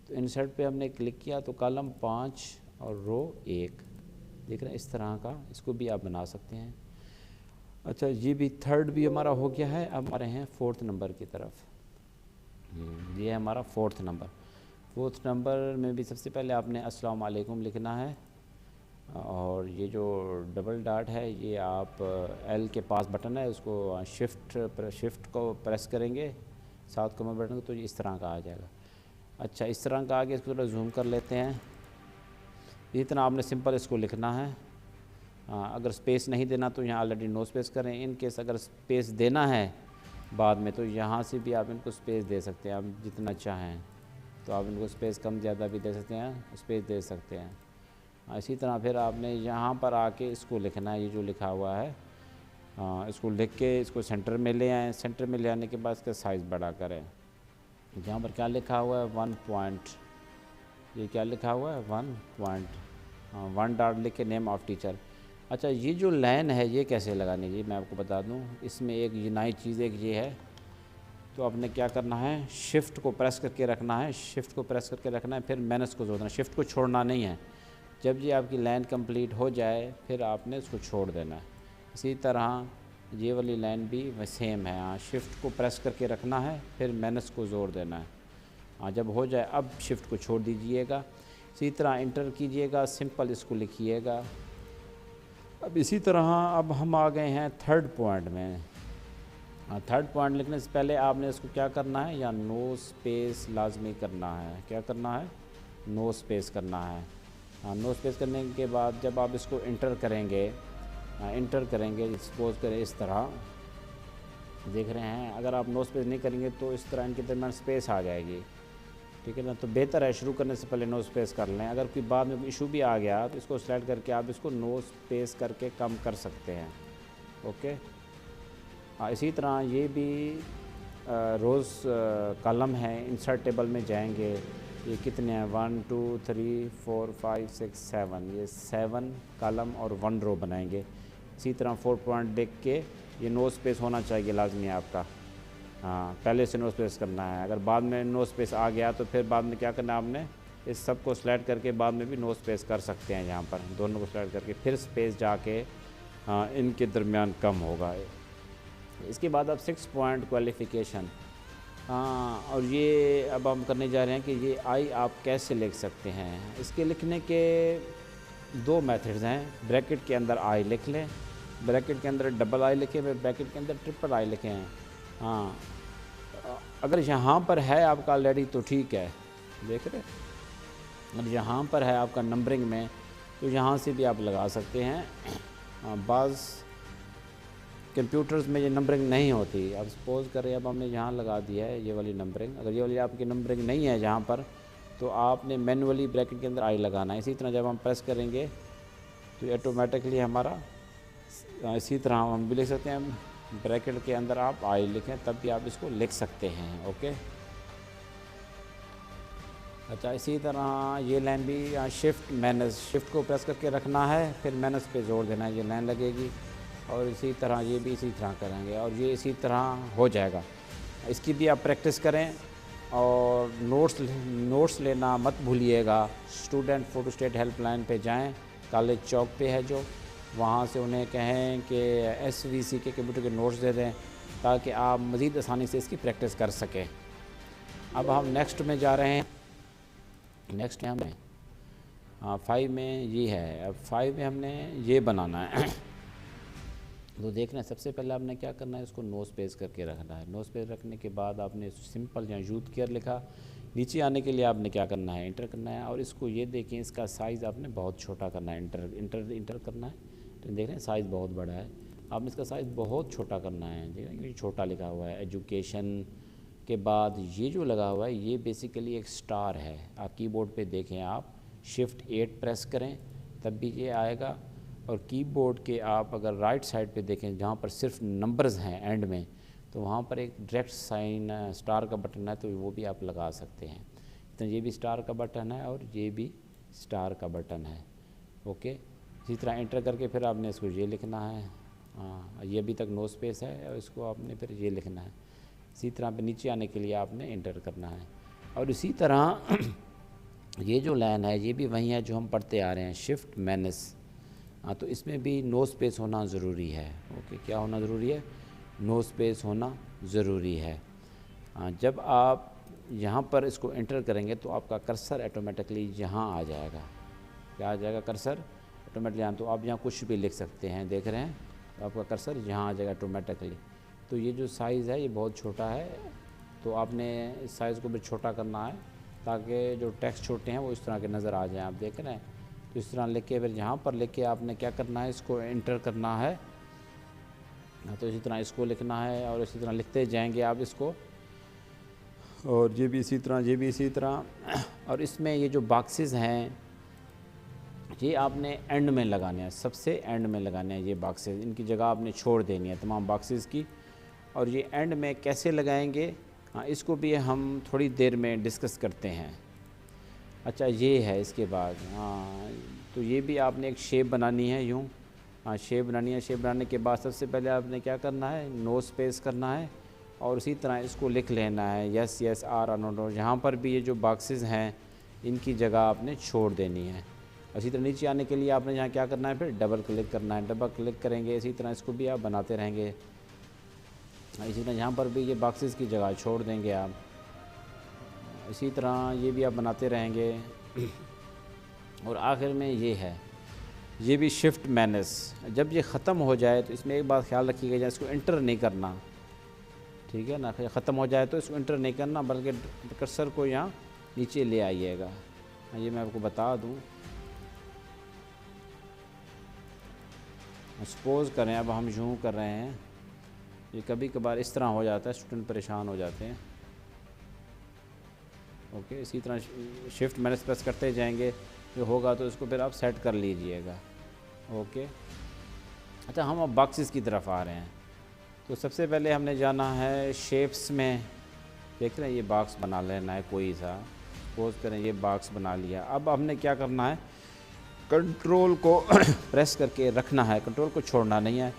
तो इंसर्ट पे हमने क्लिक किया तो कॉलम 5 और रो 1, देख रहे हैं इस तरह का, इसको भी आप बना सकते हैं। अच्छा, ये भी थर्ड भी हमारा हो गया है। अब आ रहे हैं 4th नंबर की तरफ। ये है हमारा 4th नंबर। 4th नंबर में भी सबसे पहले आपने अस्सलाम वालेकुम लिखना है। और ये जो डबल डॉट है, ये आप एल के पास बटन है, उसको शिफ्ट को प्रेस करेंगे, साथ कमर बटन को, तो ये इस तरह का आ जाएगा। अच्छा, इस तरह का आगे इसको थोड़ा जूम कर लेते हैं। इसी तरह आपने सिंपल इसको लिखना है। अगर स्पेस नहीं देना तो यहाँ ऑलरेडी नो स्पेस करें। इन केस अगर स्पेस देना है बाद में, तो यहाँ से भी आप इनको स्पेस दे सकते हैं, आप जितना चाहें। तो आप इनको स्पेस कम ज़्यादा भी दे सकते हैं, स्पेस दे सकते हैं। इसी तरह फिर आपने यहाँ पर आके इसको लिखना है, ये जो लिखा हुआ है, इसको लिख के इसको सेंटर में ले आएँ। सेंटर में ले आने के बाद इसका साइज़ बड़ा करें। यहाँ पर क्या लिखा हुआ है, 1 पॉइंट, ये क्या लिखा हुआ है, 1 पॉइंट, 1 डॉट लिख के नेम ऑफ़ टीचर। अच्छा, ये जो लाइन है ये कैसे लगानी है, मैं आपको बता दूं। इसमें एक ये नई चीज़ एक ये है। तो आपने क्या करना है, शिफ्ट को प्रेस करके रखना है, शिफ्ट को प्रेस करके रखना है, फिर माइनस को जोड़ना है, शिफ्ट को छोड़ना नहीं है। जब ये आपकी लाइन कंप्लीट हो जाए फिर आपने इसको छोड़ देना है। इसी तरह ये वाली लाइन भी सेम है। हाँ, शिफ्ट को प्रेस करके रखना है, फिर माइनस को जोड़ देना है। हाँ, जब हो जाए अब शिफ्ट को छोड़ दीजिएगा। इसी तरह इंटर कीजिएगा, सिंपल इसको लिखिएगा। अब इसी तरह अब हम आ गए हैं 3rd पॉइंट में। हाँ, 3rd पॉइंट लिखने से पहले आपने इसको क्या करना है, या नो स्पेस लाजमी करना है। क्या करना है, नो स्पेस करना है। हाँ, नो स्पेस करने के बाद जब आप इसको इंटर करेंगे, इंटर करेंगे, सपोज करें इस तरह, देख रहे हैं, अगर आप नो स्पेस नहीं करेंगे तो इस तरह इनके दरमियान स्पेस आ जाएगी। ठीक है ना, तो बेहतर है शुरू करने से पहले नो स्पेस कर लें। अगर कोई बाद में इशू भी आ गया तो इसको सेलेक्ट करके आप इसको नो स्पेस करके कम कर सकते हैं। ओके। इसी तरह ये भी रोज़ कॉलम है, इंसर्ट टेबल में जाएंगे। ये कितने हैं, 1 2 3 4 5 6 7, ये 7 कॉलम और 1 रो बनाएंगे। इसी तरह 4 पॉइंट देख के ये नो स्पेस होना चाहिए लाजमी है आपका। हाँ, पहले से नो स्पेस करना है। अगर बाद में नो स्पेस आ गया तो फिर बाद में क्या करना है आपने, इस सब को स्लाइड करके बाद में भी नो स्पेस कर सकते हैं। यहाँ पर दोनों को स्लाइड करके फिर स्पेस जाके इनके दरमियान कम होगा। इसके बाद अब 6 पॉइंट क्वालिफ़िकेशन। हाँ, और ये अब हम करने जा रहे हैं कि ये आई आप कैसे लिख सकते हैं। इसके लिखने के 2 मेथड्स हैं। ब्रैकेट के अंदर आई लिख लें, ब्रैकेट के अंदर डबल आई लिखें, ब्रैकेट के अंदर ट्रिपल आई लिखें हैं। हाँ, अगर यहाँ पर है आपका ऑलरेडी तो ठीक है, देख रहे। अगर यहाँ पर है आपका नंबरिंग में तो यहाँ से भी आप लगा सकते हैं। बाज़ कंप्यूटर्स में ये नंबरिंग नहीं होती। अब सपोज़ करें अब हमने यहाँ लगा दिया है ये वाली नंबरिंग। अगर ये वाली आपकी नंबरिंग नहीं है जहाँ पर, तो आपने मैनुअली ब्रैकेट के अंदर आई लगाना है। इसी तरह जब हम प्रेस करेंगे तो ऑटोमेटिकली हमारा, इसी तरह हम भी लिख सकते हैं, ब्रैकेट के अंदर आप आई लिखें तब भी आप इसको लिख सकते हैं। ओके। अच्छा, इसी तरह ये लाइन भी शिफ्ट माइनस, शिफ्ट को प्रेस करके रखना है, फिर माइनस पे जोड़ देना है, ये लाइन लगेगी। और इसी तरह ये भी इसी तरह करेंगे और ये इसी तरह हो जाएगा। इसकी भी आप प्रैक्टिस करें और नोट्स लेना मत भूलिएगा। स्टूडेंट फोटोस्टेट हेल्पलाइन पे जाएं, कॉलेज चौक पे है जो, वहाँ से उन्हें कहें कि SVC के कंप्यूटर के नोट्स दे दें ताकि आप मज़ीद आसानी से इसकी प्रैक्टिस कर सकें। अब हम नेक्स्ट में जा रहे हैं। नेक्स्ट में हमें 5 में ये है। अब 5 में हमने ये बनाना है। तो देखना है, सबसे पहले आपने क्या करना है, इसको नो स्पेस करके रखना है। नो स्पेस रखने के बाद आपने सिंपल या यूथ केयर लिखा। नीचे आने के लिए आपने क्या करना है, इंटर करना है। और इसको ये देखें, इसका साइज़ आपने बहुत छोटा करना है। इंटर करना है। तो देख रहे हैं साइज़ बहुत बड़ा है, आपने इसका साइज़ बहुत छोटा करना है। देख रहे हैं ये छोटा लिखा हुआ है। एजुकेशन के बाद ये जो लगा हुआ है ये बेसिकली एक स्टार है। आप कीबोर्ड पे देखें, आप शिफ्ट 8 प्रेस करें तब भी ये आएगा। और कीबोर्ड के आप अगर राइट साइड पे देखें जहाँ पर सिर्फ नंबर्स हैं एंड में, तो वहाँ पर एक डायरेक्ट साइन स्टार का बटन है, तो वो भी आप लगा सकते हैं। तो ये भी स्टार का बटन है और ये भी स्टार का बटन है। ओके। इसी तरह एंटर करके फिर आपने इसको ये लिखना है। हाँ, ये अभी तक नो स्पेस है और इसको आपने फिर ये लिखना है। इसी तरह पे नीचे आने के लिए आपने एंटर करना है। और इसी तरह ये जो लाइन है ये भी वही है जो हम पढ़ते आ रहे हैं, शिफ्ट माइनस। हाँ, तो इसमें भी नो स्पेस होना ज़रूरी है। ओके, क्या होना ज़रूरी है, नो स्पेस होना ज़रूरी है। हाँ, जब आप यहाँ पर इसको एंटर करेंगे तो आपका कर्सर ऑटोमेटिकली यहाँ आ जाएगा। क्या आ जाएगा, कर्सर ऑटोमेटिकली यहाँ। तो आप यहाँ कुछ भी लिख सकते हैं, देख रहे हैं, तो आपका कर्सर यहाँ आ जाएगा ऑटोमेटिकली। तो ये जो साइज़ है ये बहुत छोटा है, तो आपने इस साइज़ को भी छोटा करना है ताकि जो टेक्स्ट छोटे हैं वो इस तरह के नज़र आ जाएं। आप देख रहे हैं, तो इस तरह लिख के फिर यहाँ पर लिख के आपने क्या करना है, इसको एंटर करना है। तो इसी तरह इसको लिखना है और इसी तरह लिखते जाएंगे आप इसको। और ये भी इसी तरह, ये भी इसी तरह। और इसमें ये जो बॉक्सेस हैं ये आपने एंड में लगाने हैं, सबसे एंड में लगाने हैं ये बॉक्सेस। इनकी जगह आपने छोड़ देनी है तमाम बॉक्सेस की। और ये एंड में कैसे लगाएंगे, हाँ, इसको भी हम थोड़ी देर में डिस्कस करते हैं। अच्छा, ये है इसके बाद। हाँ, तो ये भी आपने एक शेप बनानी है यूँ। हाँ, शेप बनानी है। शेप बनाने के बाद सबसे पहले आपने क्या करना है, नो स्पेस करना है और उसी तरह इसको लिख लेना है, yes yes or no no. यहाँ पर भी ये जो बॉक्सेस हैं इनकी जगह आपने छोड़ देनी है। इसी तरह नीचे आने के लिए आपने यहाँ क्या करना है, फिर डबल क्लिक करना है। डबल क्लिक करेंगे, इसी तरह इसको भी आप बनाते रहेंगे। इसी तरह यहाँ पर भी ये बॉक्सेस की जगह छोड़ देंगे आप। इसी तरह ये भी आप बनाते रहेंगे। और आखिर में ये है, ये भी शिफ्ट माइनस। जब ये ख़त्म हो जाए तो इसमें एक बात ख्याल रखिएगा, इसको इंटर नहीं करना, ठीक है ना। ख़त्म हो जाए तो इसको इंटर नहीं करना, बल्कि कर्सर को यहाँ नीचे ले आइएगा। ये मैं आपको बता दूँ। सपोज़ करें अब हम यूँ कर रहे हैं, ये कभी कभार इस तरह हो जाता है, स्टूडेंट परेशान हो जाते हैं। ओके, इसी तरह शिफ्ट माइनस प्रेस करते जाएंगे, जो होगा तो इसको फिर आप सेट कर लीजिएगा। ओके, अच्छा, हम अब बॉक्सेस की तरफ आ रहे हैं। तो सबसे पहले हमने जाना है शेप्स में। देख रहे हैं, ये बॉक्स बना लेना है कोई सा। सपोज करें ये बॉक्स बना लिया। अब हमने क्या करना है, कंट्रोल को प्रेस करके रखना है, कंट्रोल को छोड़ना नहीं है,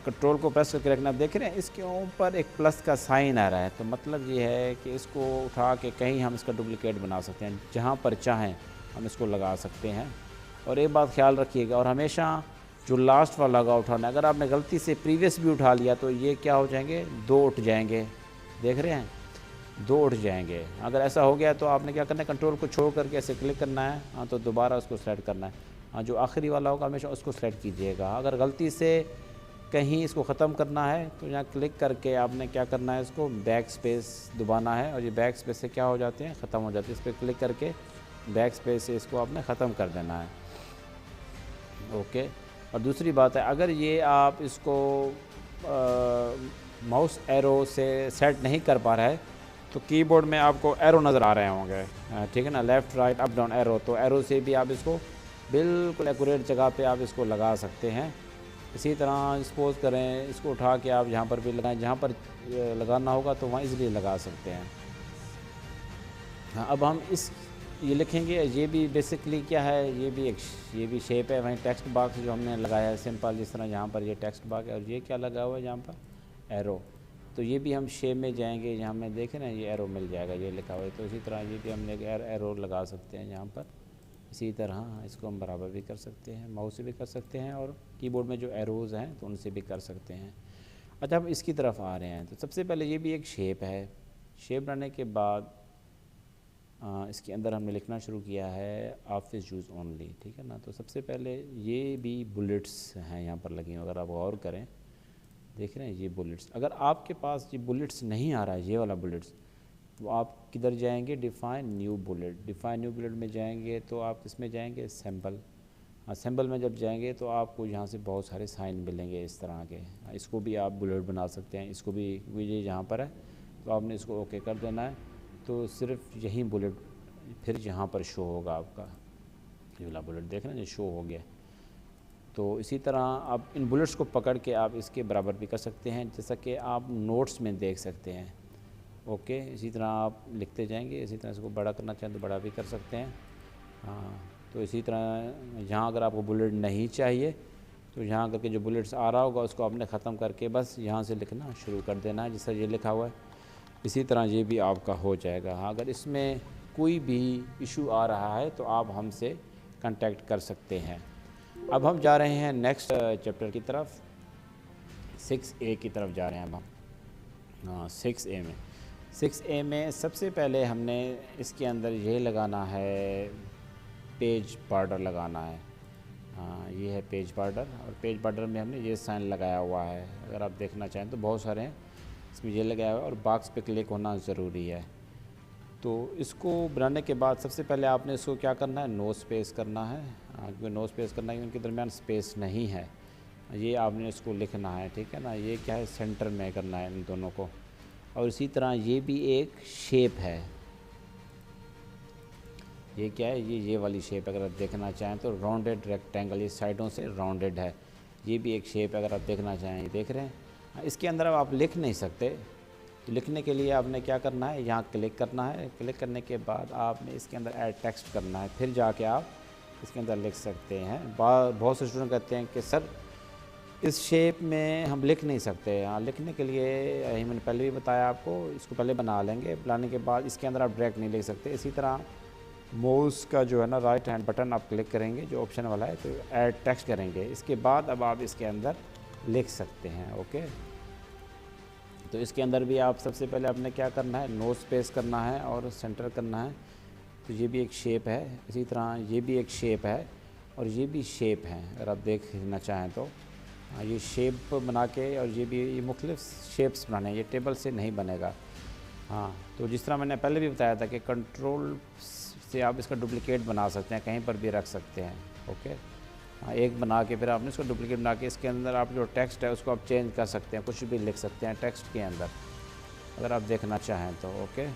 कंट्रोल को प्रेस करके रखना। देख रहे हैं इसके ऊपर एक प्लस का साइन आ रहा है, तो मतलब ये है कि इसको उठा के कहीं हम इसका डुप्लीकेट बना सकते हैं, जहाँ पर चाहें हम इसको लगा सकते हैं। और एक बात ख्याल रखिएगा, और हमेशा जो लास्ट वाला लगा उठाना, अगर आपने गलती से प्रीवियस भी उठा लिया तो ये क्या हो जाएंगे, 2 उठ जाएंगे। देख रहे हैं, 2 उठ जाएंगे। अगर ऐसा हो गया तो आपने क्या करना है, कंट्रोल को छोड़ करके ऐसे क्लिक करना है, हाँ, तो दोबारा उसको सेलेक्ट करना है। हाँ, जो आखिरी वाला होगा हमेशा उसको सेलेक्ट कीजिएगा। अगर गलती से कहीं इसको ख़त्म करना है तो यहाँ क्लिक करके आपने क्या करना है, इसको बैक स्पेस दबाना है, और ये बैक स्पेस से क्या हो जाते हैं, ख़त्म हो जाते हैं। इस पर क्लिक करके बैक स्पेस से इसको आपने ख़त्म कर देना है। ओके। और दूसरी बात है, अगर ये आप इसको माउस एरो से सेट नहीं कर पा रहा है तो कीबोर्ड में आपको एरो नज़र आ रहे होंगे, ठीक है ना, left right up down arrow. तो एरो से भी आप इसको बिल्कुल एक्यूरेट जगह पे आप इसको लगा सकते हैं। इसी तरह सपोज करें इसको उठा के आप जहाँ पर भी लगाएं, जहाँ पर लगाना होगा तो वहाँ इजीली लगा सकते हैं। हाँ, अब हम ये लिखेंगे, ये भी बेसिकली क्या है, ये भी शेप है। वहीं टेक्स्ट बॉक्स जो हमने लगाया है सिंपल, जिस तरह यहाँ पर ये टेक्स्ट बॉक्स है, और ये क्या लगा हुआ है यहाँ पर, एरो। तो ये भी हम शेप में जाएंगे, यहाँ में देखें ना, ये एरो मिल जाएगा, ये लिखा हुआ है। तो इसी तरह ये भी हमने एरो लगा सकते हैं यहाँ पर। इसी तरह इसको हम बराबर भी कर सकते हैं, माउस से भी कर सकते हैं, और कीबोर्ड में जो एरोज़ हैं तो उनसे भी कर सकते हैं। अच्छा, हम इसकी तरफ आ रहे हैं। तो सबसे पहले ये भी एक शेप है। शेप बनाने के बाद इसके अंदर हमने लिखना शुरू किया है ऑफिस यूज़ ओनली, ठीक है ना। तो सबसे पहले ये भी बुलेट्स हैं यहाँ पर लगी हुई, अगर आप गौर करें, देख रहे हैं ये बुलेट्स। अगर आपके पास ये बुलेट्स नहीं आ रहा है, ये वाला बुलेट्स, तो आप किधर जाएंगे, define new bullet. Define new bullet में जाएंगे तो आप किसमें जाएंगे, सिंबल। हाँ, सिंबल में जब जाएंगे तो आपको यहाँ से बहुत सारे साइन मिलेंगे इस तरह के। इसको भी आप बुलेट बना सकते हैं, इसको भी, ये यहाँ पर है तो आपने इसको ओके कर देना है। तो सिर्फ यही बुलेट फिर यहाँ पर शो होगा आपका, ये वाला बुलेट देख रहे हैं, शो हो गया। तो इसी तरह आप इन बुलेट्स को पकड़ के आप इसके बराबर भी कर सकते हैं, जैसा कि आप नोट्स में देख सकते हैं। ओके, इसी तरह आप लिखते जाएंगे। इसी तरह इसको बड़ा करना चाहें तो बड़ा भी कर सकते हैं। हाँ, तो इसी तरह यहाँ अगर आपको बुलेट नहीं चाहिए तो यहाँ करके जो बुलेट्स आ रहा होगा उसको आपने ख़त्म करके बस यहाँ से लिखना शुरू कर देना है, जैसा ये लिखा हुआ है। इसी तरह ये भी आपका हो जाएगा। हाँ, अगर इसमें कोई भी इशू आ रहा है तो आप हमसे कांटेक्ट कर सकते हैं। अब हम जा रहे हैं नेक्स्ट चैप्टर की तरफ, 6A की तरफ जा रहे हैं अब हम। हाँ, 6A में 6A में सबसे पहले हमने इसके अंदर ये लगाना है, पेज बॉर्डर लगाना है। हाँ, ये है पेज बॉर्डर, और पेज बॉर्डर में हमने ये साइन लगाया हुआ है। अगर आप देखना चाहें तो बहुत सारे हैं, इसमें ये लगाया हुआ है, और बॉक्स पे क्लिक होना ज़रूरी है। तो इसको बनाने के बाद सबसे पहले आपने इसको क्या करना है, नो स्पेस करना है। क्योंकि नो स्पेस करना है, उनके दरमियान स्पेस नहीं है, ये आपने इसको लिखना है, ठीक है ना। ये क्या है, सेंटर में करना है इन दोनों को। और इसी तरह ये भी एक शेप है, ये क्या है, ये वाली शेप अगर आप देखना चाहें तो राउंडेड रेक्टेंगल, ये साइडों से राउंडेड है। ये भी एक शेप अगर आप देखना चाहें, ये देख रहे हैं। इसके अंदर अब आप लिख नहीं सकते, तो लिखने के लिए आपने क्या करना है, यहाँ क्लिक करना है। क्लिक करने के बाद आपने इसके अंदर ऐड टेक्स्ट करना है, फिर जाके आप इसके अंदर लिख सकते हैं। बहुत से स्टूडेंट कहते हैं कि सर इस शेप में हम लिख नहीं सकते। हाँ, लिखने के लिए यही मैंने पहले भी बताया आपको, इसको पहले बना लेंगे, बनाने के बाद इसके अंदर आप डायरेक्ट नहीं लिख सकते। इसी तरह माउस का जो है ना राइट हैंड बटन आप क्लिक करेंगे, जो ऑप्शन वाला है, तो ऐड टेक्स्ट करेंगे। इसके बाद अब आप इसके अंदर लिख सकते हैं। ओके, तो इसके अंदर भी आप सबसे पहले आपने क्या करना है, नो स्पेस करना है और सेंटर करना है। तो ये भी एक शेप है, इसी तरह ये भी एक शेप है, और ये भी शेप है। अगर आप देखना चाहें तो ये शेप बना के, और ये भी, ये मुख्तलिफ शेप्स बनाने, ये टेबल से नहीं बनेगा। हाँ, तो जिस तरह मैंने पहले भी बताया था कि कंट्रोल से आप इसका डुप्लिकेट बना सकते हैं, कहीं पर भी रख सकते हैं। ओके, हाँ, एक बना के फिर आपने इसको डुप्लिकेट बना के इसके अंदर आप जो टेक्स्ट है उसको आप चेंज कर सकते हैं, कुछ भी लिख सकते हैं टेक्स्ट के अंदर अगर आप देखना चाहें तो। ओके,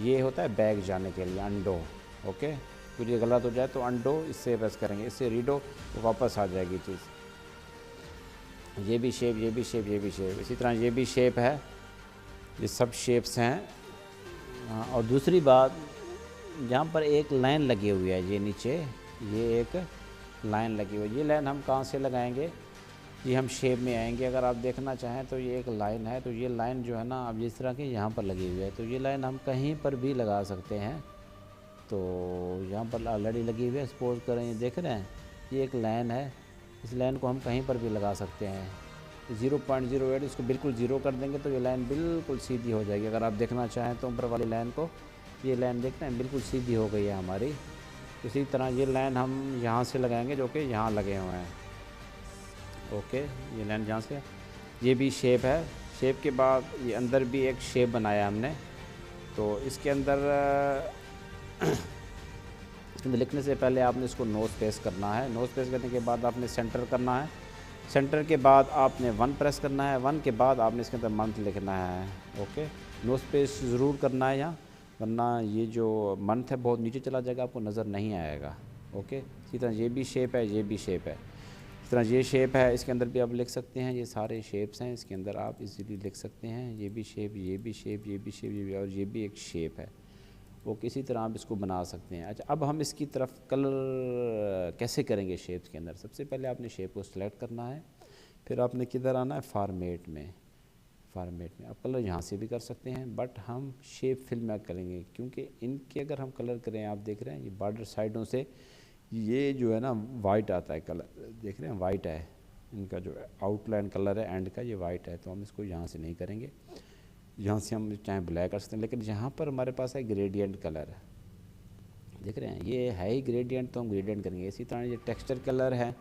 ये होता है बैक जाने के लिए, अंडो। ओके, कुछ ये गलत हो जाए तो अंडो, इससे प्रेस करेंगे, इससे रीडो, तो वापस आ जाएगी चीज़। ये भी शेप, ये भी शेप, ये भी शेप, इसी तरह ये भी शेप है, ये सब शेप्स हैं। और दूसरी बात, जहाँ पर एक लाइन लगी हुई है, ये नीचे ये एक लाइन लगी हुई है, ये लाइन हम कहाँ से लगाएंगे, ये हम शेप में आएंगे। अगर आप देखना चाहें तो ये एक लाइन है, तो ये लाइन जो है ना, अब जिस तरह की यहाँ पर लगी हुई है, तो ये लाइन हम कहीं पर भी लगा सकते हैं। तो यहाँ पर ऑलरेडी लगी हुई है, सपोज करें, ये देख रहे हैं, ये एक लाइन है, इस लाइन को हम कहीं पर भी लगा सकते हैं। 0.08 इसको बिल्कुल ज़ीरो कर देंगे तो ये लाइन बिल्कुल सीधी हो जाएगी। अगर आप देखना चाहें तो ऊपर वाली लाइन को, ये लाइन देखते हैं बिल्कुल सीधी हो गई है हमारी। इसी तरह ये लाइन हम यहाँ से लगाएंगे, जो कि यहाँ लगे हुए हैं। ओके, ये लाइन जहाँ से, ये भी शेप है। शेप के बाद ये अंदर भी एक शेप बनाया हमने, तो इसके अंदर लिखने से पहले आपने इसको नो स्पेस करना है। नो स्पेस करने के बाद आपने सेंटर करना है। सेंटर के बाद आपने 1 प्रेस करना है। 1 के बाद आपने इसके अंदर मंथ लिखना है। ओके, नो स्पेस ज़रूर करना है यहाँ, वरना ये जो मंथ है बहुत नीचे चला जाएगा, आपको नज़र नहीं आएगा। ओके, इसी तरह ये भी शेप है, ये भी शेप है, इस तरह ये शेप है, इसके अंदर भी आप लिख सकते हैं। ये सारे शेप्स हैं, इसके अंदर आप इजीली लिख सकते हैं। ये भी शेप, ये भी शेप, ये भी शेप, ये भी, और ये भी एक शेप है। वो किसी तरह आप इसको बना सकते हैं। अच्छा, अब हम इसकी तरफ कलर कैसे करेंगे शेप्स के अंदर। सबसे पहले आपने शेप को सिलेक्ट करना है, फिर आपने किधर आना है, फॉर्मेट में। फॉर्मेट में आप कलर यहाँ से भी कर सकते हैं, बट हम शेप फिल में करेंगे, क्योंकि इनके अगर हम कलर करें, आप देख रहे हैं ये बॉर्डर साइडों से ये जो है ना वाइट आता है कलर, देख रहे हैं वाइट है, इनका जो आउटलाइन कलर है एंड का ये वाइट है। तो हम इसको यहाँ से नहीं करेंगे, यहाँ से हम चाहे ब्लैक कर सकते हैं, लेकिन यहाँ पर हमारे पास है ग्रेडियंट कलर, देख रहे हैं ये है ही ग्रेडियंट, तो हम ग्रेडियंट करेंगे। इसी तरह ये टेक्सचर कलर है,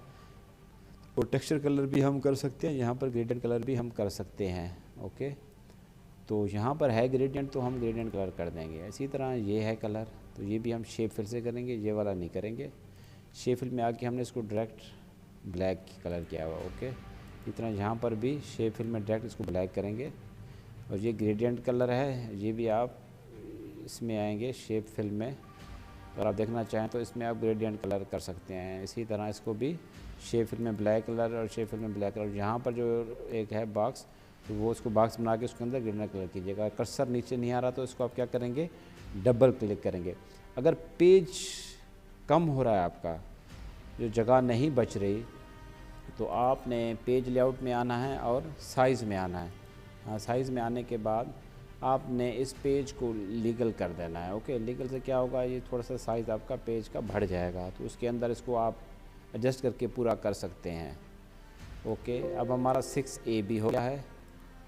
और टेक्सचर कलर भी हम कर सकते हैं, यहाँ पर ग्रेडियंट कलर भी हम कर सकते हैं। ओके, तो यहाँ पर है ग्रेडियंट, तो हम ग्रेडियंट कलर कर देंगे। इसी तरह ये है कलर, तो ये भी हम शेप फिल से करेंगे, ये वाला नहीं करेंगे। शेप फिल में आके हमने इसको डायरेक्ट ब्लैक कलर किया हुआ। ओके, इस तरह यहाँ पर भी शेप फिल में डायरेक्ट इसको ब्लैक करेंगे। और ये ग्रेडियंट कलर है, ये भी आप इसमें आएंगे शेप फिल में, अगर आप देखना चाहें तो इसमें आप ग्रेडियंट कलर कर सकते हैं। इसी तरह इसको भी शेप फिल में ब्लैक कलर और शेप फिल में ब्लैक कलर। यहाँ पर जो एक है बॉक्स, तो वो उसको बॉक्स बना के उसके अंदर ग्रेडियंट कलर कीजिएगा। कर्सर नीचे नहीं आ रहा तो इसको आप क्या करेंगे, डबल क्लिक करेंगे। अगर पेज कम हो रहा है, आपका जो जगह नहीं बच रही, तो आपने पेज लेआउट में आना है और साइज़ में आना है। हाँ, साइज़ में आने के बाद आपने इस पेज को लीगल कर देना है। ओके, लीगल से क्या होगा, ये थोड़ा सा साइज़ आपका पेज का बढ़ जाएगा, तो उसके अंदर इसको आप एडजस्ट करके पूरा कर सकते हैं। ओके, अब हमारा 6AB हो गया है।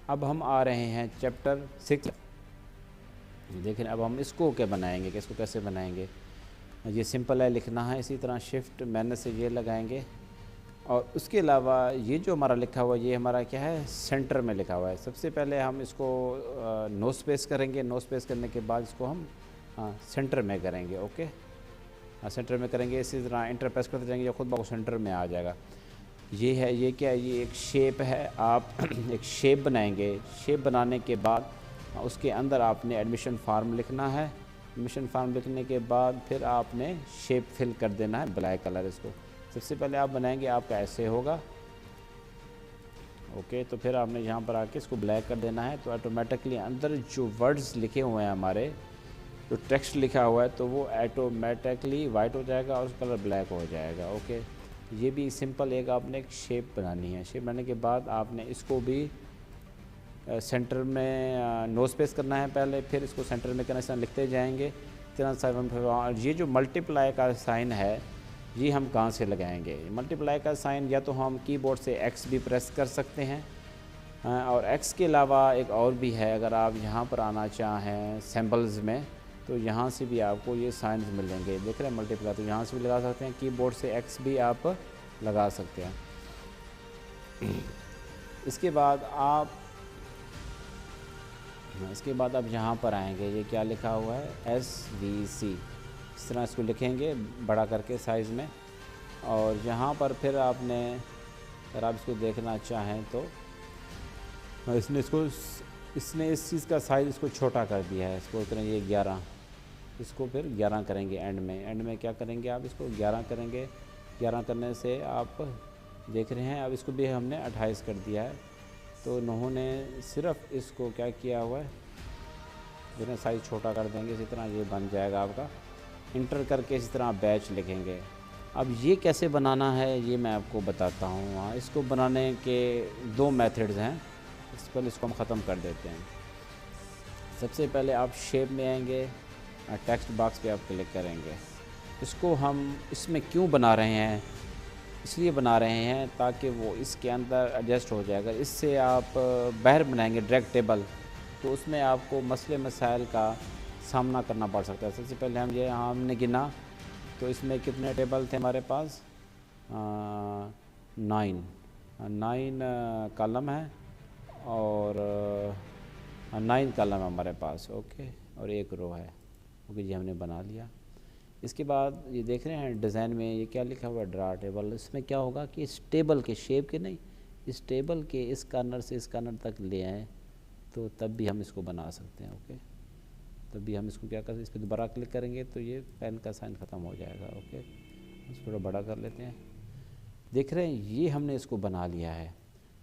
अब हम आ रहे हैं चैप्टर 6। देखें, अब हम इसको क्या बनाएंगे, कि इसको कैसे बनाएंगे। ये सिंपल है, लिखना है। इसी तरह शिफ्ट मैंने से ये लगाएंगे, और उसके अलावा ये जो हमारा लिखा हुआ है, ये हमारा क्या है, सेंटर में लिखा हुआ है। सबसे पहले हम इसको नो स्पेस करेंगे। नो स्पेस करने के बाद इसको हम सेंटर में करेंगे। ओके, सेंटर में करेंगे। इसी तरह इंटर प्रेस करते जाएंगे, या खुद ब सेंटर में आ जाएगा। ये है, ये क्या है, ये एक शेप है। आप एक शेप बनाएंगे। शेप बनाने के बाद उसके अंदर आपने एडमिशन फार्म लिखना है। एडमिशन फार्म लिखने के बाद फिर आपने शेप फिल कर देना है ब्लैक कलर। इसको सबसे पहले आप बनाएंगे, आपका ऐसे होगा। ओके, तो फिर आपने यहाँ पर आके इसको ब्लैक कर देना है, तो ऑटोमेटिकली अंदर जो वर्ड्स लिखे हुए हैं हमारे, जो टेक्स्ट लिखा हुआ है, तो वो ऑटोमेटिकली वाइट हो जाएगा और कलर ब्लैक हो जाएगा। ओके, ये भी सिंपल एक आपने एक शेप बनानी है। शेप बनाने के बाद आपने इसको भी सेंटर में नो स्पेस करना है पहले, फिर इसको सेंटर में करना, इस लिखते जाएंगे। ये जो मल्टीप्लाई का साइन है, ये हम कहाँ से लगाएंगे। मल्टीप्लाई का साइन या तो हम कीबोर्ड से X भी प्रेस कर सकते हैं, और X के अलावा एक और भी है। अगर आप यहाँ पर आना चाहें सिंबल्स में, तो यहाँ से भी आपको ये साइंस मिलेंगे। देख रहे हैं मल्टीप्लाई, तो यहाँ से भी लगा सकते हैं। कीबोर्ड से X भी आप लगा सकते हैं। इसके बाद आप यहाँ पर आएंगे, ये क्या लिखा हुआ है, SVC। इस तरह इसको लिखेंगे बड़ा करके साइज़ में। और यहाँ पर फिर आपने, अगर आप इसको देखना चाहें तो इसने इस चीज़ का साइज़ इसको छोटा कर दिया है। इसको करें ये 11, इसको फिर 11 करेंगे। एंड में क्या करेंगे, आप इसको 11 करेंगे। 11 करने से आप देख रहे हैं। अब इसको भी हमने 28 कर दिया है। तो इन्होंने सिर्फ इसको क्या किया हुआ है, जिन्हें साइज़ छोटा कर देंगे, इसी तरह ये बन जाएगा आपका। इंटर करके इसी तरह बैच लिखेंगे। अब ये कैसे बनाना है ये मैं आपको बताता हूँ। हाँ, इसको बनाने के 2 मेथड्स हैं। इस पर इसको हम ख़त्म कर देते हैं। सबसे पहले आप शेप में आएंगे, टेक्स्ट बॉक्स पे आप क्लिक करेंगे। इसको हम इसमें क्यों बना रहे हैं, इसलिए बना रहे हैं ताकि वो इसके अंदर एडजस्ट हो जाएगा। इससे आप बाहर बनाएंगे डायरेक्ट टेबल, तो उसमें आपको मसले मसाइल का सामना करना पड़ सकता है। सबसे पहले हम ये हमने गिना तो इसमें कितने टेबल थे हमारे पास, 9 कॉलम है और 9 कॉलम है हमारे पास। ओके, और 1 रो है। ओके जी, हमने बना लिया। इसके बाद ये देख रहे हैं डिज़ाइन में ये क्या लिखा हुआ है, ड्रा टेबल। इसमें क्या होगा कि इस टेबल के शेप के नहीं, इस टेबल के इस कॉर्नर से इस कॉर्नर तक ले आएँ तो तब भी हम इसको बना सकते हैं। ओके, तब भी हम इसको क्या कर सकते हैं, इस पर दोबारा क्लिक करेंगे तो ये पेन का साइन ख़त्म हो जाएगा। ओके, इसको थोड़ा बड़ा कर लेते हैं। देख रहे हैं ये हमने इसको बना लिया है।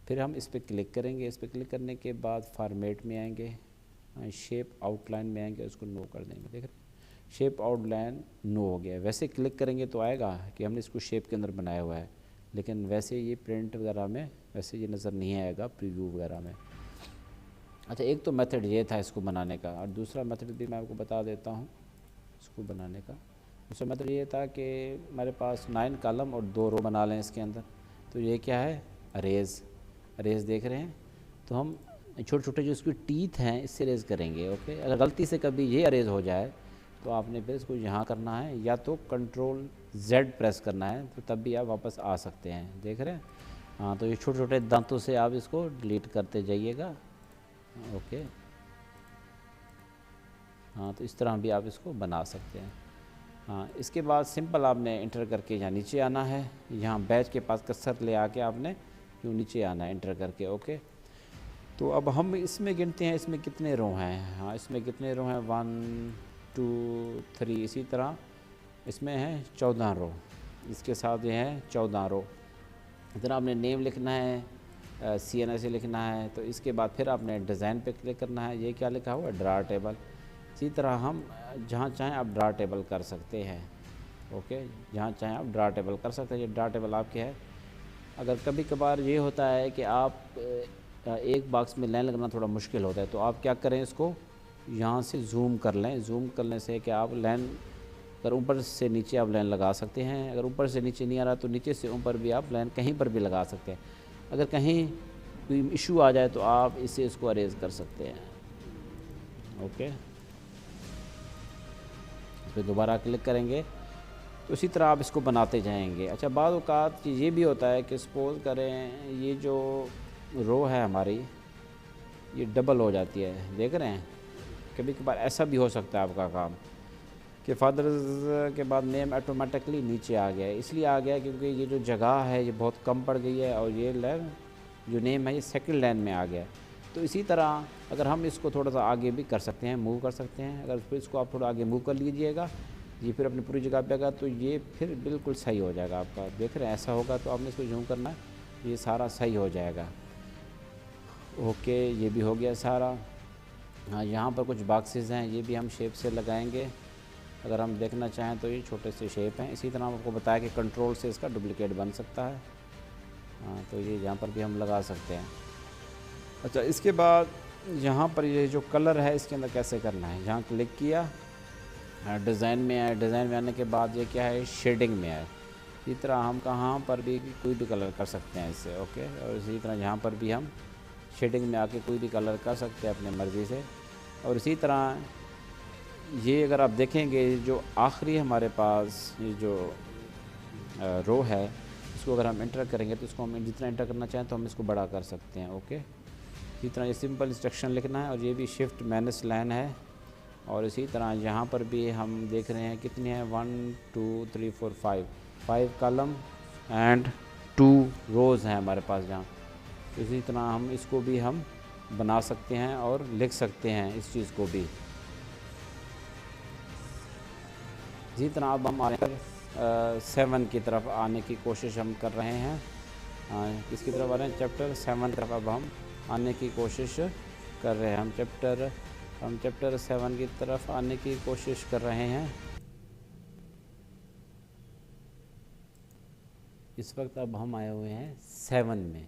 फिर हम इस पर क्लिक करेंगे। इस पर क्लिक करने के बाद फॉर्मेट में आएंगे, शेप आउटलाइन में आएंगे, उसको नो कर देंगे। देख रहे हैं शेप आउटलाइन नो हो गया। वैसे क्लिक करेंगे तो आएगा कि हमने इसको शेप के अंदर बनाया हुआ है, लेकिन वैसे ये प्रिंट वगैरह में वैसे ये नज़र नहीं आएगा, प्रीव्यू वगैरह में। अच्छा, एक तो मेथड ये था इसको बनाने का, और दूसरा मेथड भी मैं आपको बता देता हूँ इसको बनाने का। दूसरा मेथड ये था कि हमारे पास 9 कॉलम और 2 रो बना लें इसके अंदर। तो ये क्या है, अरेज देख रहे हैं। तो हम छोटे छोटे जो इसकी टीथ हैं इससे अरेज करेंगे। ओके, अगर गलती से कभी ये अरेज हो जाए तो आपने फिर इसको यहाँ करना है, या तो कंट्रोल Z प्रेस करना है, तो तब भी आप वापस आ सकते हैं। देख रहे हैं। हाँ, तो ये छोटे छोटे दांतों से आप इसको डिलीट करते जाइएगा। ओके, हाँ, तो इस तरह भी आप इसको बना सकते हैं। हाँ, इसके बाद सिंपल आपने इंटर करके यहाँ नीचे आना है, यहाँ बैच के पास कर्सर ले आके आपने यूँ नीचे आना है इंटर करके। ओके, तो अब हम इसमें गिनते हैं इसमें कितने रो हैं। हाँ, इसमें कितने रो हैं, 1 2 3, इसी तरह इसमें है 14 रो। इसके साथ ये है 14 रो। इतना आपने नेम लिखना है, CNS लिखना है। तो इसके बाद फिर आपने डिज़ाइन पे क्लिक करना है। ये क्या लिखा हुआ है, ड्रा टेबल। इसी तरह हम जहाँ चाहें आप ड्रा टेबल कर सकते हैं। ओके, जहाँ चाहें आप ड्रा टेबल कर सकते हैं। ये ड्रा टेबल आपके है। अगर कभी कभार ये होता है कि आप एक बॉक्स में लाइन लगाना थोड़ा मुश्किल होता है, तो आप क्या करें, इसको यहाँ से जूम कर लें। जूम करने से कि आप लाइन, अगर ऊपर से नीचे आप लाइन लगा सकते हैं। अगर ऊपर से नीचे नहीं आ रहा तो नीचे से ऊपर भी आप लाइन कहीं पर भी लगा सकते हैं। अगर कहीं कोई इशू आ जाए तो आप इसको अरेज कर सकते हैं। ओके, इस पर दोबारा क्लिक करेंगे तो इसी तरह आप इसको बनाते जाएंगे। अच्छा, बाद औक़ात ये भी होता है कि सपोज़ करें ये जो रो है हमारी ये डबल हो जाती है। देख रहे हैं, कभी कभार ऐसा भी हो सकता है आपका काम कि फादर्स के बाद नेम ऑटोमेटिकली नीचे आ गया है। इसलिए आ गया क्योंकि ये जो जगह है ये बहुत कम पड़ गई है और ये लाइन जो नेम है ये सेकंड लाइन में आ गया। तो इसी तरह अगर हम इसको थोड़ा सा आगे भी कर सकते हैं, मूव कर सकते हैं। अगर फिर इसको आप थोड़ा आगे मूव कर लीजिएगा, ये फिर अपनी पूरी जगह पे आएगा, तो ये फिर बिल्कुल सही हो जाएगा आपका। देख रहे हैं, ऐसा होगा तो आपने इसको जूम करना है, ये सारा सही हो जाएगा। ओके, ये भी हो गया सारा। हाँ, यहाँ पर कुछ बॉक्सेस हैं, ये भी हम शेप से लगाएंगे। अगर हम देखना चाहें तो ये छोटे से शेप हैं। इसी तरह आपको बताया कि कंट्रोल से इसका डुप्लिकेट बन सकता है। हाँ, तो ये यहाँ पर भी हम लगा सकते हैं। अच्छा, इसके बाद यहाँ पर ये जो कलर है इसके अंदर कैसे करना है, यहाँ क्लिक किया, डिज़ाइन में आए। डिज़ाइन में आने के बाद ये क्या है, शेडिंग में आए। इसी तरह हम कहाँ पर भी कोई भी कलर कर सकते हैं इससे। ओके, और इसी तरह यहाँ पर भी हम शेडिंग में आके कोई भी कलर कर सकते हैं अपने मर्ज़ी से। और इसी तरह ये अगर आप देखेंगे जो आखिरी हमारे पास ये जो रो है, इसको अगर हम इंटर करेंगे तो इसको हम जितना इंटर करना चाहें तो हम इसको बड़ा कर सकते हैं। ओके, इसी तरह ये सिंपल इंस्ट्रक्शन लिखना है, और ये भी शिफ्ट माइनस लाइन है। और इसी तरह यहाँ पर भी हम देख रहे हैं कितनी है, 1 2 3 4 5 कॉलम एंड 2 रोज़ हैं हमारे पास जहाँ। इसी तरह हम इसको भी हम बना सकते हैं और लिख सकते हैं इस चीज़ को भी। इसी तरह अब हम 7 की तरफ आने की कोशिश हम कर रहे हैं। किसकी तरफ आ रहे हैं, चैप्टर 7 तरफ अब हम आने की कोशिश कर रहे हैं। हम चैप्टर 7 की तरफ आने की कोशिश कर रहे हैं। इस वक्त अब हम आए हुए हैं 7 में।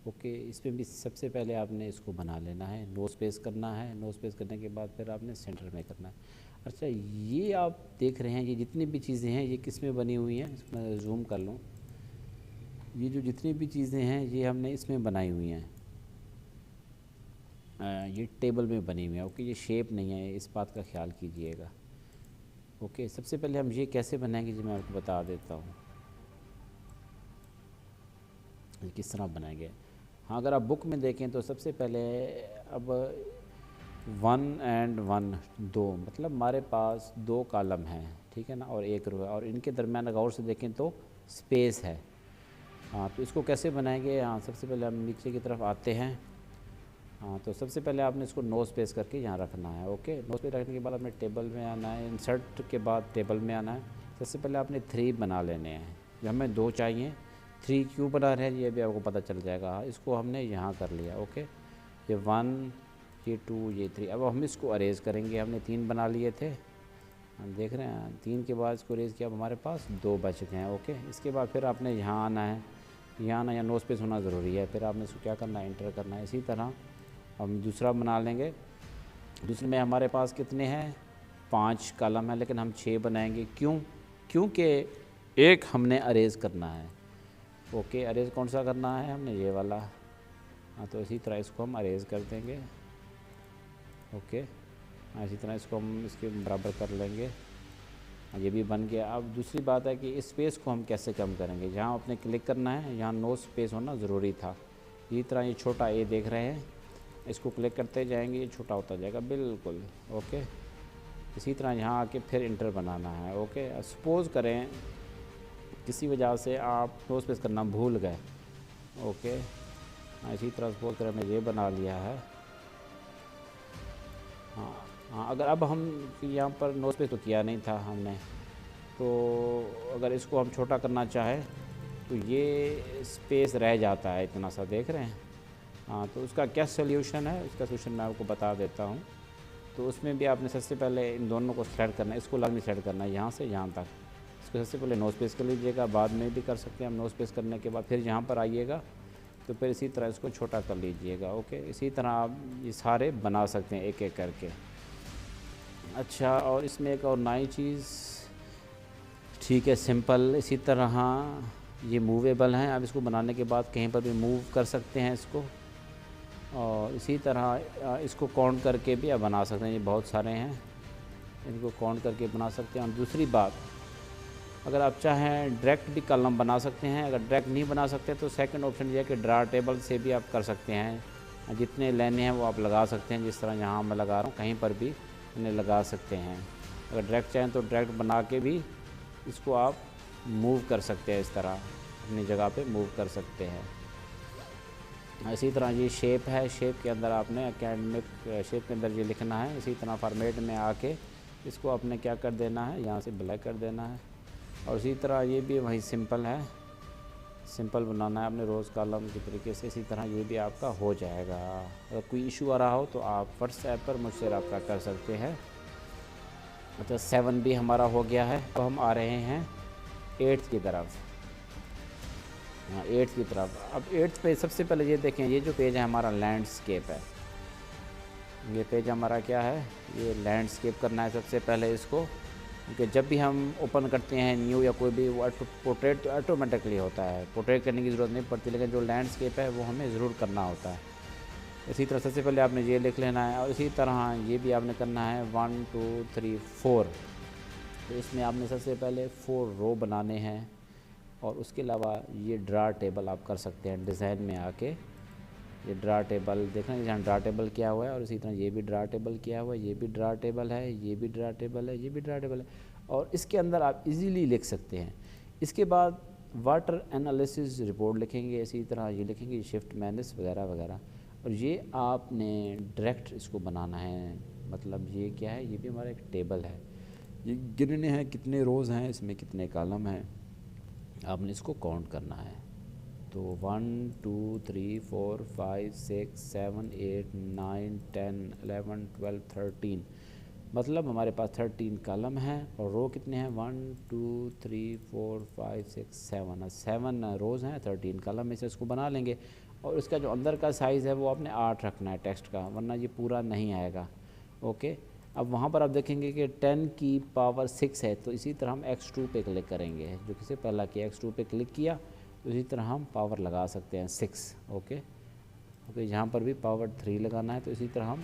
ओके, इसमें भी सबसे पहले आपने इसको बना लेना है, नो स्पेस करना है। नो स्पेस करने के बाद फिर आपने सेंटर में करना है। अच्छा, ये आप देख रहे हैं ये जितनी भी चीज़ें हैं ये किस में बनी हुई हैं, इसको मैं जूम कर लूँ। ये जो जितनी भी चीज़ें हैं ये हमने इसमें बनाई हुई हैं, ये टेबल में बनी हुई है। ओके, ये शेप नहीं है, इस बात का ख्याल कीजिएगा। ओके, सबसे पहले हम ये कैसे बनाएंगे जी मैं आपको बता देता हूँ, ये किस तरह बनाएंगे। हाँ, अगर आप बुक में देखें तो सबसे पहले अब 1 and 1 2, मतलब हमारे पास 2 कॉलम हैं, ठीक है ना, और 1 रो है, और इनके दरमियान अगर गौर से देखें तो स्पेस है। हाँ, तो इसको कैसे बनाएंगे। हाँ, सबसे पहले हम नीचे की तरफ आते हैं। हाँ, तो सबसे पहले आपने इसको नो स्पेस करके यहाँ रखना है। ओके, नो स्पेस रखने के बाद आपने टेबल में आना है, इंसर्ट के बाद टेबल में आना है। सबसे पहले आपने 3 बना लेने हैं, जो हमें 2 चाहिए। 3 क्यों बना रहे हैं ये भी आपको पता चल जाएगा। इसको हमने यहाँ कर लिया। ओके, ये 1, ये 2, ये 3। अब हम इसको अरेज करेंगे। हमने 3 बना लिए थे, हम देख रहे हैं 3 के बाद इसको अरेज किया, अब हमारे पास 2 बच गए हैं। ओके, इसके बाद फिर आपने यहाँ आना है, यहाँ आना या नो स्पेस होना ज़रूरी है। फिर आपने इसको क्या करना है, एंटर करना है। इसी तरह हम दूसरा बना लेंगे। दूसरे में हमारे पास कितने हैं, 5 कॉलम है, लेकिन हम 6 बनाएंगे। क्यों, क्योंकि एक हमने अरेज करना है। ओके, अरेज कौन सा करना है, हमने ये वाला। हाँ, तो इसी तरह इसको हम अरेज कर देंगे। ओके, इसी तरह इसको हम इसके बराबर कर लेंगे। ये भी बन गया। अब दूसरी बात है कि इस स्पेस को हम कैसे कम करेंगे। यहाँ आपने क्लिक करना है, यहाँ नो स्पेस होना ज़रूरी था। इसी तरह ये छोटा ए देख रहे हैं, इसको क्लिक करते जाएंगे, ये छोटा होता जाएगा बिल्कुल। ओके, इसी तरह यहाँ आके फिर इंटर बनाना है। ओके, सपोज़ करें किसी वजह से आप नो स्पेस करना भूल गए। ओके, इसी तरह सपोज़ करें हमने ये बना लिया है। हाँ, अगर अब हम यहाँ पर नो स्पेस तो किया नहीं था हमने, तो अगर इसको हम छोटा करना चाहें तो ये स्पेस रह जाता है इतना सा, देख रहे हैं। हाँ, तो उसका क्या सोल्यूशन है, उसका सोल्यूशन मैं आपको बता देता हूँ। तो उसमें भी आपने सबसे पहले इन दोनों को सेलेक्ट करना है, इसको लाजमी सेलेक्ट करना है यहाँ से यहाँ तक। इसको सबसे पहले नो स्पेस कर लीजिएगा, बाद में भी कर सकते हैं हम। नो स्पेस करने के बाद फिर यहाँ पर आइएगा, तो फिर इसी तरह इसको छोटा कर लीजिएगा। ओके, इसी तरह आप ये सारे बना सकते हैं एक एक करके। अच्छा, और इसमें एक और नई चीज़, ठीक है, सिंपल। इसी तरह ये मूवेबल हैं, आप इसको बनाने के बाद कहीं पर भी मूव कर सकते हैं इसको। और इसी तरह इसको काउंट करके भी आप बना सकते हैं, ये बहुत सारे हैं, इनको काउंट करके बना सकते हैं। और दूसरी बात, अगर आप चाहें डायरेक्ट भी कॉलम बना सकते हैं। अगर डायरेक्ट नहीं बना सकते तो सेकंड ऑप्शन ये है कि ड्रा टेबल से भी आप कर सकते हैं। जितने लेने हैं वो आप लगा सकते हैं, जिस तरह यहाँ मैं लगा रहा हूँ, कहीं पर भी इन्हें लगा सकते हैं। अगर डायरेक्ट चाहें तो डायरेक्ट बना के भी इसको आप मूव कर सकते हैं, इस तरह अपनी जगह पे मूव कर सकते हैं। इसी तरह ये शेप है, शेप के अंदर आपने एकेडमिक शेप के अंदर ये लिखना है। इसी तरह फॉर्मेट में आके इसको आपने क्या कर देना है, यहाँ से ब्लैक कर देना है। और इसी तरह ये भी वही सिंपल है, सिंपल बनाना है आपने रोज़ कॉलम के तरीके से। इसी तरह ये भी आपका हो जाएगा। अगर कोई इशू आ रहा हो तो आप व्हाट्सएप पर मुझसे रब्ता कर सकते हैं। अच्छा, 7 भी हमारा हो गया है। अब हम आ रहे हैं 8th की तरफ। हाँ, 8th की तरफ। अब 8th पे सबसे पहले ये देखें, ये जो पेज है हमारा लैंडस्केप है। ये पेज हमारा क्या है, ये लैंडस्केप करना है सबसे पहले इसको, क्योंकि जब भी हम ओपन करते हैं न्यू या कोई भी वो पोर्ट्रेट तो ऑटोमेटिकली होता है, पोर्ट्रेट करने की ज़रूरत नहीं पड़ती, लेकिन जो लैंडस्केप है वो हमें ज़रूर करना होता है। इसी तरह सबसे पहले आपने ये लिख लेना है, और इसी तरह ये भी आपने करना है 1 2 3 4। तो इसमें आपने सबसे पहले 4 रो बनाने हैं। और उसके अलावा ये ड्रा टेबल आप कर सकते हैं डिज़ाइन में आके। ये ड्रा टेबल देखना, यहाँ ड्रा टेबल किया हुआ है, और इसी तरह ये भी ड्रा टेबल किया हुआ है, ये भी ड्रा टेबल है, ये भी ड्रा टेबल है, ये भी ड्रा टेबल है। और इसके अंदर आप इजीली लिख सकते हैं। इसके बाद वाटर एनालिसिस रिपोर्ट लिखेंगे, इसी तरह ये लिखेंगे शिफ्ट मैनेज वगैरह वगैरह। और ये आपने डायरेक्ट इसको बनाना है, मतलब ये क्या है, ये भी हमारा एक टेबल है। ये गिनने हैं कितने रोज़ हैं, इसमें कितने कॉलम हैं, आपने इसको काउंट करना है। तो 1 2 3 4 5 6 7 8 9 10 11 12 13, मतलब हमारे पास 13 कॉलम हैं और रो कितने हैं 1 2 3 4 5 6 7, 7 रोज़ हैं, 13 कॉलम में से इसको बना लेंगे। और इसका जो अंदर का साइज़ है वो आपने 8 रखना है टेक्स्ट का, वरना ये पूरा नहीं आएगा। ओके, अब वहाँ पर आप देखेंगे कि 10 की पावर 6 है, तो इसी तरह हम x2 पे क्लिक करेंगे, जो किसी पहला किया x2 पे क्लिक किया तो इसी तरह हम पावर लगा सकते हैं 6। ओके, यहाँ पर भी पावर 3 लगाना है, तो इसी तरह हम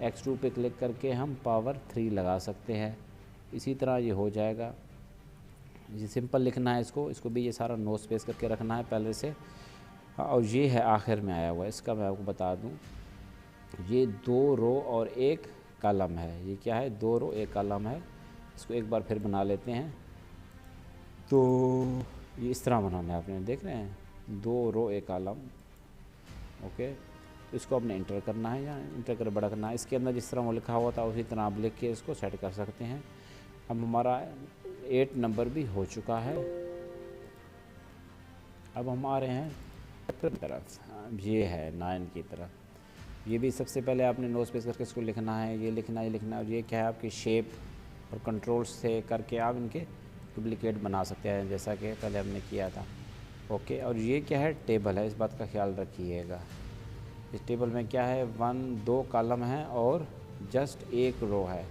x2 पे क्लिक करके हम पावर 3 लगा सकते हैं। इसी तरह ये हो जाएगा। ये सिंपल लिखना है इसको भी ये सारा नो स्पेस करके रखना है पहले से। और ये है आखिर में आया हुआ, इसका मैं आपको बता दूं, ये 2 रो और 1 कॉलम है। ये क्या है, 2 रो 1 कॉलम है। इसको एक बार फिर बना लेते हैं। तो ये इस तरह बनाना है आपने, देख रहे हैं 2 रो 1 कॉलम। ओके, तो इसको आपने इंटर करना है या इंटर कर बड़ा करना है। इसके अंदर जिस तरह वो लिखा हुआ था उसी तरह आप लिख के इसको सेट कर सकते हैं। अब हमारा 8 नंबर भी हो चुका है। अब हम आ रहे हैं तरफ, ये है 9 की तरफ। ये भी सबसे पहले आपने नो स्पेस करके इसको लिखना है, ये लिखना है। और ये क्या है, आपकी शेप और कंट्रोल से करके आप इनके डुप्लिकेट बना सकते हैं, जैसा कि पहले हमने किया था। ओके, और ये क्या है, टेबल है, इस बात का ख्याल रखिएगा। इस टेबल में क्या है, 2 कॉलम है और जस्ट 1 रो है।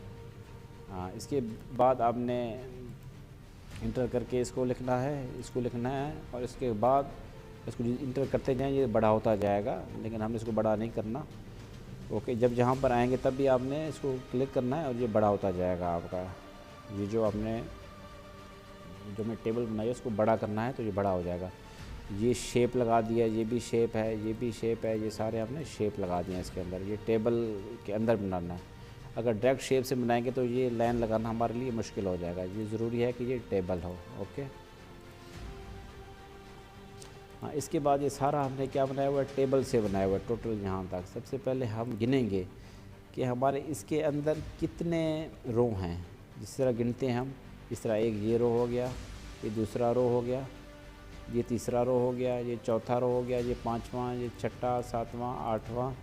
हाँ, इसके बाद आपने इंटर करके इसको लिखना है और इसके बाद इसको इंटर करते जाएं, ये बड़ा होता जाएगा, लेकिन हमने इसको बड़ा नहीं करना। ओके, जब जहाँ पर आएंगे तब भी आपने इसको क्लिक करना है और ये बड़ा होता जाएगा आपका। ये जो मैं टेबल बनाई है उसको बड़ा करना है तो ये बड़ा हो जाएगा। ये शेप लगा दिया, ये भी शेप है, ये भी शेप है, ये सारे आपने शेप लगा दिए इसके अंदर। ये टेबल के अंदर बनाना है। अगर डायरेक्ट शेप से बनाएंगे तो ये लाइन लगाना हमारे लिए मुश्किल हो जाएगा। ये ज़रूरी है कि ये टेबल हो। ओके, हाँ, इसके बाद ये सारा हमने क्या बनाया हुआ है, टेबल से बनाया हुआ है टोटल यहाँ तक। सबसे पहले हम गिनेंगे कि हमारे इसके अंदर कितने रो हैं। जिस तरह गिनते हैं हम, इस तरह एक ये रो हो गया, ये दूसरा रो हो गया, ये तीसरा रो हो गया, ये चौथा रो हो गया, ये 5वां, ये 6वां, 7वां, 8वां,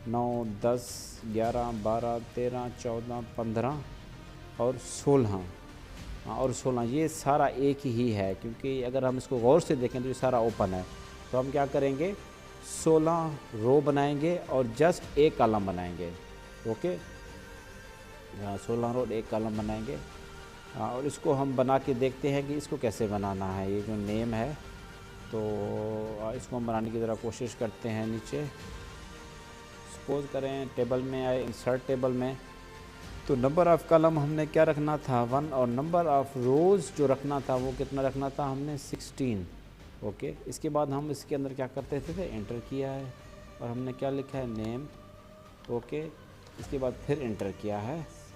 9 10 11 12 13 14 15 और 16। हाँ, और 16 ये सारा एक ही है, क्योंकि अगर हम इसको गौर से देखें तो ये सारा ओपन है। तो हम क्या करेंगे, 16 रो बनाएंगे और जस्ट 1 कॉलम बनाएंगे। ओके, 16 रो 1 कॉलम बनाएंगे। और इसको हम बना के देखते हैं कि इसको कैसे बनाना है। ये जो नेम है, तो इसको हम बनाने की ज़रा कोशिश करते हैं। नीचे सपोज करें टेबल में आए, इंसर्ट टेबल में, तो नंबर ऑफ़ कॉलम हमने क्या रखना था 1, और नंबर ऑफ़ रोज़ जो रखना था वो कितना रखना था हमने 16। ओके, इसके बाद हम इसके अंदर क्या करते थे, एंटर किया है और हमने क्या लिखा है, नेम। ओके, इसके बाद फिर एंटर किया है,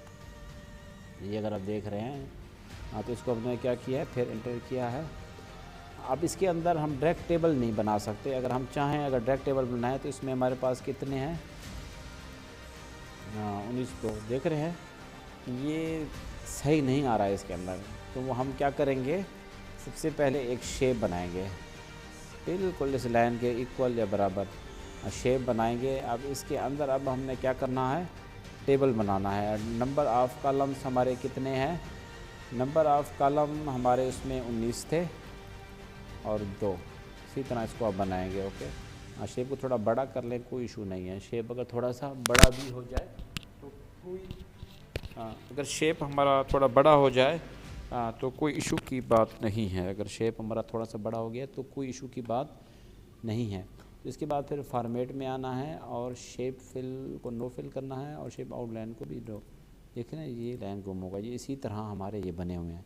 ये अगर आप देख रहे हैं। हाँ, तो इसको हमने क्या किया है, फिर एंटर किया है। अब इसके अंदर हम डायरेक्ट टेबल नहीं बना सकते। अगर हम चाहें, अगर डायरेक्ट टेबल बनाए तो इसमें हमारे पास कितने हैं, 19 को देख रहे हैं, ये सही नहीं आ रहा है इसके अंदर। तो वो हम क्या करेंगे, सबसे पहले एक शेप बनाएंगे, बिल्कुल इस लाइन के इक्वल या बराबर शेप बनाएंगे। अब इसके अंदर अब हमने क्या करना है, टेबल बनाना है। नंबर ऑफ़ कॉलम्स हमारे कितने हैं, नंबर ऑफ़ कॉलम हमारे उसमें 19 थे और 2। इसी तरह इसको आप बनाएंगे। ओके, हाँ, शेप को थोड़ा बड़ा कर लें, कोई इशू नहीं है। शेप अगर थोड़ा सा बड़ा भी हो जाए तो कोई, अगर शेप हमारा थोड़ा बड़ा हो जाए तो कोई इशू की बात नहीं है। अगर शेप हमारा थोड़ा सा बड़ा हो गया तो कोई इशू की बात नहीं है। तो इसके बाद फिर फॉर्मेट में आना है और शेप फिल को नो फिल करना है और शेप आउटलाइन को भी नो। देखें ना, ये लाइन गुम होगा। ये इसी तरह हमारे ये बने हुए हैं।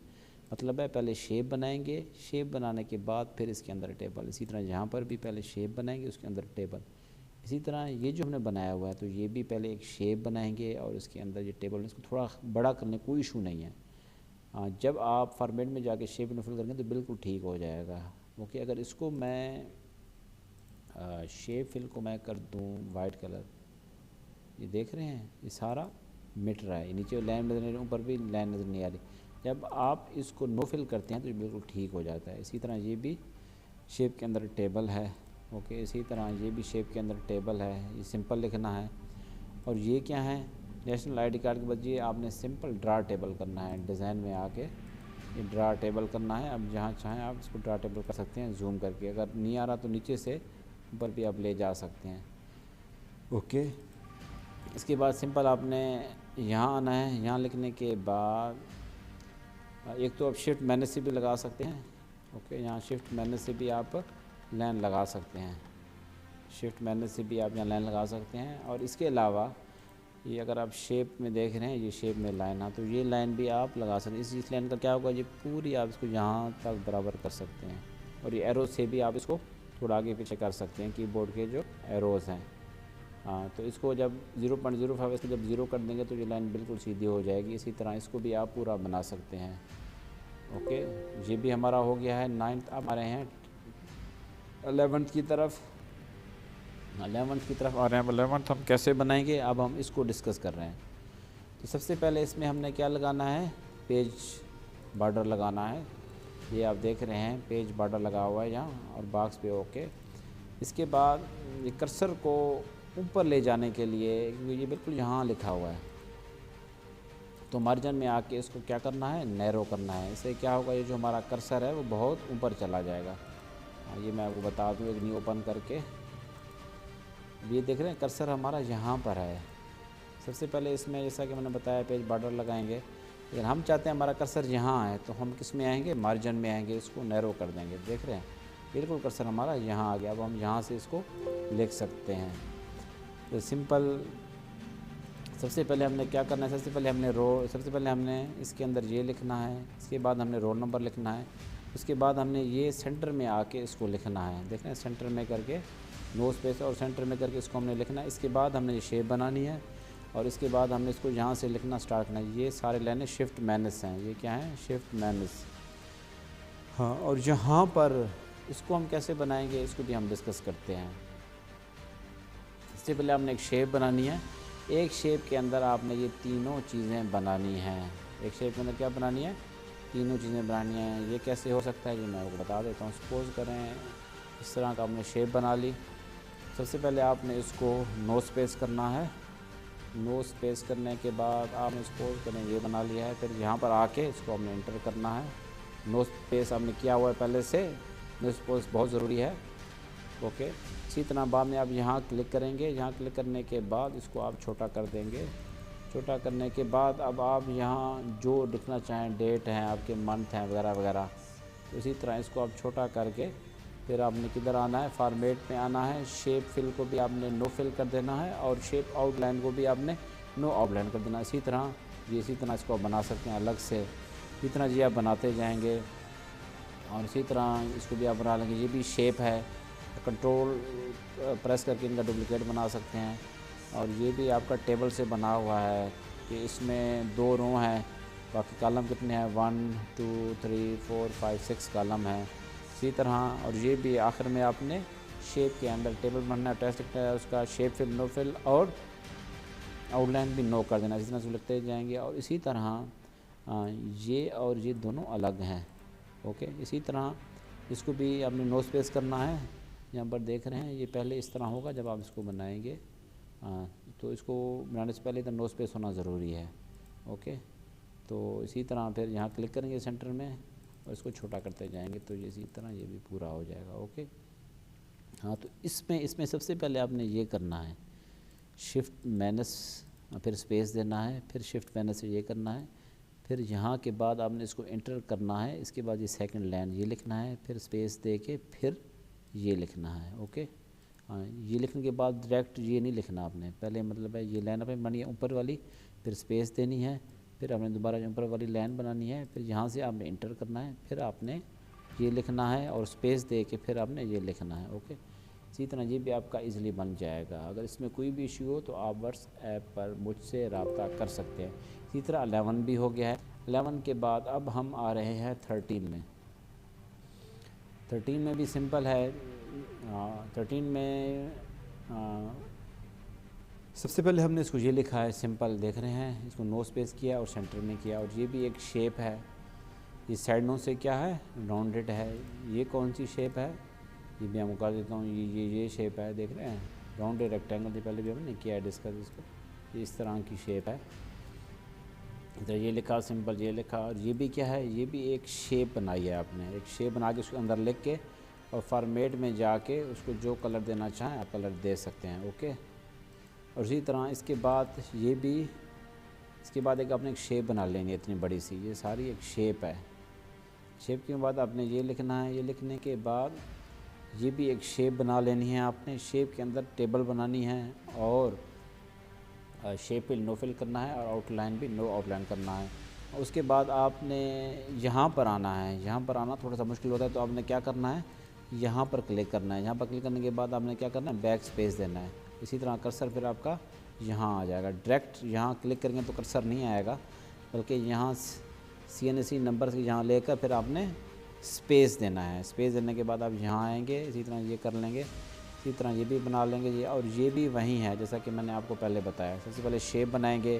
मतलब है पहले शेप बनाएंगे, शेप बनाने के बाद फिर इसके अंदर टेबल। इसी तरह यहाँ पर भी पहले शेप बनाएंगे, उसके अंदर टेबल। इसी तरह ये जो हमने बनाया हुआ है, तो ये भी पहले एक शेप बनाएंगे और इसके अंदर ये टेबल। इसको थोड़ा बड़ा करने कोई इशू नहीं है। जब आप फॉर्मेट में जाके शेप में फिल करेंगे तो बिल्कुल ठीक हो जाएगा। ओके, अगर इसको मैं शेप फिल को मैं कर दूँ वाइट कलर, ये देख रहे हैं ये सारा मिट रहा है, नीचे लाइन नजर नहीं, ऊपर भी लाइन नज़र नहीं आ रही। जब आप इसको नो फिल करते हैं तो ये बिल्कुल ठीक हो जाता है। इसी तरह ये भी शेप के अंदर टेबल है। ओके, इसी तरह ये भी शेप के अंदर टेबल है, ये सिंपल लिखना है। और ये क्या है, नेशनल आईडी कार्ड के बजाय आपने सिंपल ड्रा टेबल करना है। डिज़ाइन में आके ये ड्रा टेबल करना है। अब जहाँ चाहें आप इसको ड्रा टेबल कर सकते हैं जूम करके, अगर नहीं आ रहा तो नीचे से ऊपर भी आप ले जा सकते हैं। ओके, इसके बाद सिंपल आपने यहाँ आना है। यहाँ लिखने के बाद एक तो आप शिफ्ट मैनेज से भी लगा सकते हैं। ओके, यहाँ शिफ्ट मैनेज से भी आप लाइन लगा सकते हैं। शिफ्ट मैनेज से भी आप यहाँ लाइन लगा सकते हैं। और इसके अलावा ये अगर आप शेप में देख रहे हैं, ये शेप में लाइन है, तो ये लाइन भी आप लगा सकते हैं। इस लाइन का क्या होगा, ये पूरी आप इसको यहाँ तक बराबर कर सकते हैं। और ये एरो से भी आप इसको थोड़ा आगे पीछे कर सकते हैं, कीबोर्ड के जो एरोज़ हैं। हाँ, तो इसको जब 0.05 इसको जब 0 कर देंगे तो ये लाइन बिल्कुल सीधी हो जाएगी। इसी तरह इसको भी आप पूरा बना सकते हैं। ओके, ये भी हमारा हो गया है 9th। अब आ रहे हैं 11th की तरफ। 11th की तरफ आ रहे हैं। 11th हम कैसे बनाएंगे, अब हम इसको डिस्कस कर रहे हैं। तो सबसे पहले इसमें हमने क्या लगाना है, पेज बॉर्डर लगाना है। ये आप देख रहे हैं पेज बॉर्डर लगा हुआ है यहाँ और बॉक्स पे। ओके, इसके बाद ये कर्सर को ऊपर ले जाने के लिए, क्योंकि ये बिल्कुल यहाँ लिखा हुआ है, तो मार्जिन में आके इसको क्या करना है, नैरो करना है। इससे क्या होगा, ये जो हमारा कर्सर है वो बहुत ऊपर चला जाएगा। ये मैं आपको बता दूँ एक न्यू ओपन करके। ये देख रहे हैं कर्सर हमारा यहाँ पर है। सबसे पहले इसमें जैसा कि मैंने बताया पेज बॉर्डर लगाएंगे, लेकिन हम चाहते हैं हमारा कर्सर यहाँ है, तो हम किस में आएंगे, मार्जिन में आएंगे, इसको नैरो कर देंगे। देख रहे हैं बिल्कुल कर्सर हमारा यहाँ आ गया। अब हम यहाँ से इसको लिख सकते हैं। तो सिंपल सबसे पहले हमने क्या करना है, सबसे पहले हमने इसके अंदर ये लिखना है। इसके बाद हमने रोल नंबर लिखना है। उसके बाद हमने ये सेंटर में आके इसको लिखना है। देख रहे हैं सेंटर में करके नो स्पेस और सेंटर में करके इसको हमने लिखना है। इसके बाद हमने ये शेप बनानी है और इसके बाद हमने इसको यहाँ से लिखना स्टार्ट करना है। ये सारे लाइनें शिफ्ट मैनेज हैं। ये क्या है, शिफ्ट मैनेज। हाँ, और यहाँ पर इसको हम कैसे बनाएंगे, इसको भी हम डिस्कस करते हैं। इससे पहले हमने एक शेप बनानी है। एक शेप के अंदर आपने ये तीनों चीज़ें बनानी हैं। एक शेप के अंदर क्या बनानी है, तीनों चीज़ें बनानी हैं। ये कैसे हो सकता है, ये मैं आपको बता देता हूँ। सपोज़ करें इस तरह का आपने शेप बना ली। सबसे पहले आपने इसको नो स्पेस करना है। नो स्पेस करने के बाद आपने सपोज़ करें ये बना लिया है। फिर यहाँ पर आके इसको आपने इंटर करना है। नो स्पेस आपने किया हुआ है पहले से, नो स्पेस बहुत ज़रूरी है। ओके, इसी तरह बाद में आप यहाँ क्लिक करेंगे। यहाँ क्लिक करने के बाद इसको आप छोटा कर देंगे। छोटा करने के बाद अब आप यहाँ जो लिखना चाहें, डेट हैं आपके, मंथ हैं वगैरह वगैरह, तो इसी तरह इसको आप छोटा करके फिर आपने किधर आना है, फॉर्मेट में आना है। शेप फिल को भी आपने नो फिल कर देना है और शेप आउटलाइन को भी आपने नो आउटलाइन कर देना है। इसी तरह इसको बना सकते हैं अलग से। इसी तरह जी आप बनाते जाएंगे और इसी तरह इसको भी आप बना लेंगे। ये भी शेप है, कंट्रोल प्रेस करके इनका डुप्लिकेट बना सकते हैं। और ये भी आपका टेबल से बना हुआ है कि इसमें 2 रो हैं, बाकी कॉलम कितने हैं, 1 2 3 4 5 6 कॉलम हैं। इसी तरह और ये भी आखिर में आपने शेप के अंदर टेबल बनना है, टेक्स्ट है उसका शेप फिल, नो फिल और आउटलाइन भी नो कर देना। इसी तरह से लिखते जाएंगे। और इसी तरह ये और ये दोनों अलग हैं। ओके, इसी तरह इसको भी आपने नो स्पेस करना है। यहाँ पर देख रहे हैं ये पहले इस तरह होगा जब आप इसको बनाएंगे। तो इसको बनाने से पहले तो नो स्पेस होना ज़रूरी है। ओके, तो इसी तरह फिर यहाँ क्लिक करेंगे सेंटर में और इसको छोटा करते जाएंगे, तो ये इसी तरह ये भी पूरा हो जाएगा। ओके, हाँ, तो इसमें सबसे पहले आपने ये करना है, शिफ्ट मैनस, फिर स्पेस देना है, फिर शिफ्ट मैनस से ये करना है, फिर यहाँ के बाद आपने इसको एंटर करना है। इसके बाद ये सेकंड लाइन ये लिखना है, फिर स्पेस दे के फिर ये लिखना है। ओके, हाँ, ये लिखने के बाद डायरेक्ट ये नहीं लिखना आपने, पहले मतलब है ये लाइन आपने बनानी है ऊपर वाली, फिर स्पेस देनी है, फिर आपने दोबारा ऊपर वाली लाइन बनानी है, फिर यहाँ से आपने इंटर करना है, फिर आपने ये लिखना है और स्पेस दे के फिर आपने ये लिखना है। ओके, इसी तरह ये भी आपका इजीली बन जाएगा। अगर इसमें कोई भी इशू हो तो आप व्हाट्सएप पर मुझसे रब्ता कर सकते हैं। इसी तरह 11 भी हो गया है। 11 के बाद अब हम आ रहे हैं 13 में। 13 में भी सिंपल है। 13 में सबसे पहले हमने इसको ये लिखा है सिंपल, देख रहे हैं, इसको नो स्पेस किया और सेंटर में किया। और ये भी एक शेप है, ये साइड नो से क्या है, राउंडेड है। ये कौन सी शेप है, ये भी आपको कर देता हूँ। ये शेप है, देख रहे हैं, राउंडेड रेक्टेंगल थी, पहले भी हमने किया है डिस्कस इसको। ये इस तरह की शेप है। तो ये लिखा सिंपल, ये लिखा, और ये भी क्या है, ये भी एक शेप बनाई है आपने, एक शेप बना के उसके अंदर लिख के और फॉर्मेट में जाके उसको जो कलर देना चाहें आप कलर दे सकते हैं। ओके। और इसी तरह इसके बाद ये भी, इसके बाद एक आपने एक शेप बना लेनी है इतनी बड़ी सी, ये सारी एक शेप है। शेप के बाद आपने ये लिखना है, ये लिखने के बाद ये भी एक शेप बना लेनी है आपने। शेप के अंदर टेबल बनानी है और शेप फिल नो फिल करना है और आउटलाइन भी नो आउटलाइन करना है। उसके बाद आपने यहाँ पर आना है। यहाँ पर आना थोड़ा सा मुश्किल होता है, तो आपने क्या करना है, यहाँ पर क्लिक करना है। यहाँ पर क्लिक करने के बाद आपने क्या करना है, बैक स्पेस देना है। इसी तरह कर्सर फिर आपका यहाँ आ जाएगा। डायरेक्ट यहाँ क्लिक करेंगे तो कर्सर नहीं आएगा, बल्कि यहाँ CNC नंबर से यहाँ लेकर फिर आपने स्पेस देना है। स्पेस देने के बाद आप यहाँ आएंगे, इसी तरह ये कर लेंगे, इसी तरह ये भी बना लेंगे ये। और ये भी वही है जैसा कि मैंने आपको पहले बताया। सबसे पहले शेप बनाएंगे।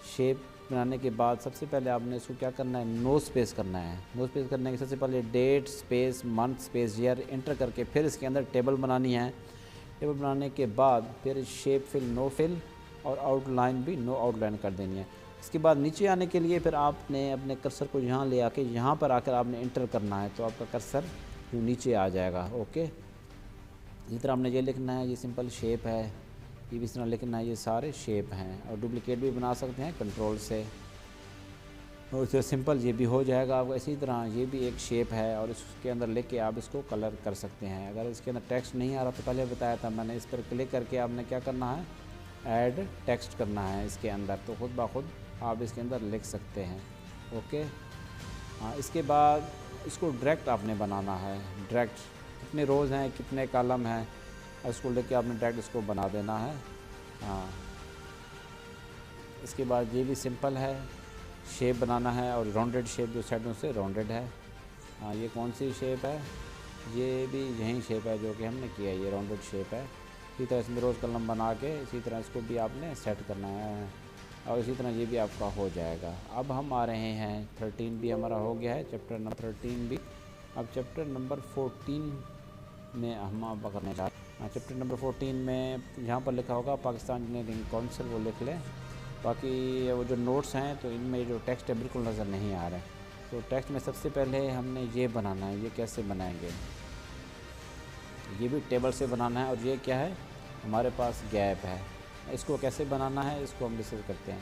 शेप बनाने के बाद सबसे पहले आपने इसको क्या करना है, नो स्पेस करना है। नो स्पेस करने के सबसे पहले date space month space year enter करके फिर इसके अंदर टेबल बनानी है। टेबल बनाने के बाद फिर शेप फिल नो फिल और आउटलाइन भी नो आउटलाइन कर देनी है। इसके बाद नीचे आने के लिए फिर आपने अपने कर्सर को यहाँ ले आके यहाँ पर आकर आपने इंटर करना है, तो आपका कर्सर नीचे आ जाएगा। ओके। इसी तरह हमने ये लिखना है, ये सिंपल शेप है, ये भी इस तरह लिखना है, ये सारे शेप हैं। और डुप्लिकेट भी बना सकते हैं कंट्रोल से, और इससे सिंपल ये भी हो जाएगा आपका। इसी तरह ये भी एक शेप है और इसके अंदर लिख के आप इसको कलर कर सकते हैं। अगर इसके अंदर टेक्स्ट नहीं आ रहा तो पहले बताया था मैंने, इस पर क्लिक करके आपने क्या करना है, ऐड टेक्स्ट करना है इसके अंदर, तो खुद ब खुद आप इसके अंदर लिख सकते हैं। ओके। हाँ, इसके बाद इसको डायरेक्ट आपने बनाना है। डायरेक्ट कितने रोज़ हैं, कितने कॉलम हैं, इसको लेके आपने डायरेक्ट इसको बना देना है। हाँ, इसके बाद ये भी सिंपल है, शेप बनाना है और राउंडेड शेप जो साइडों से राउंडेड है। हाँ, ये कौन सी शेप है, ये भी यही शेप है जो कि हमने किया है, ये राउंडेड शेप है। इसी तरह इसमें रोज़ कॉलम बना के इसी तरह इसको भी आपने सेट करना है और इसी तरह ये भी आपका हो जाएगा। अब हम आ रहे हैं 13 भी हमारा हो गया है, चैप्टर नंबर 13 भी। अब चैप्टर नंबर 14 में हम आप करने जा रहे हैं। चैप्टर नंबर 14 में यहाँ पर लिखा होगा पाकिस्तान इंजीनियरिंग काउंसिल, वो लिख लें। बाकी वो जो नोट्स हैं तो इनमें जो टेक्स्ट है बिल्कुल नज़र नहीं आ रहा है। तो टेक्स्ट में सबसे पहले हमने ये बनाना है। ये कैसे बनाएंगे, ये भी टेबल से बनाना है। और ये क्या है, हमारे पास गैप है, इसको कैसे बनाना है इसको हम डिस्कस करते हैं।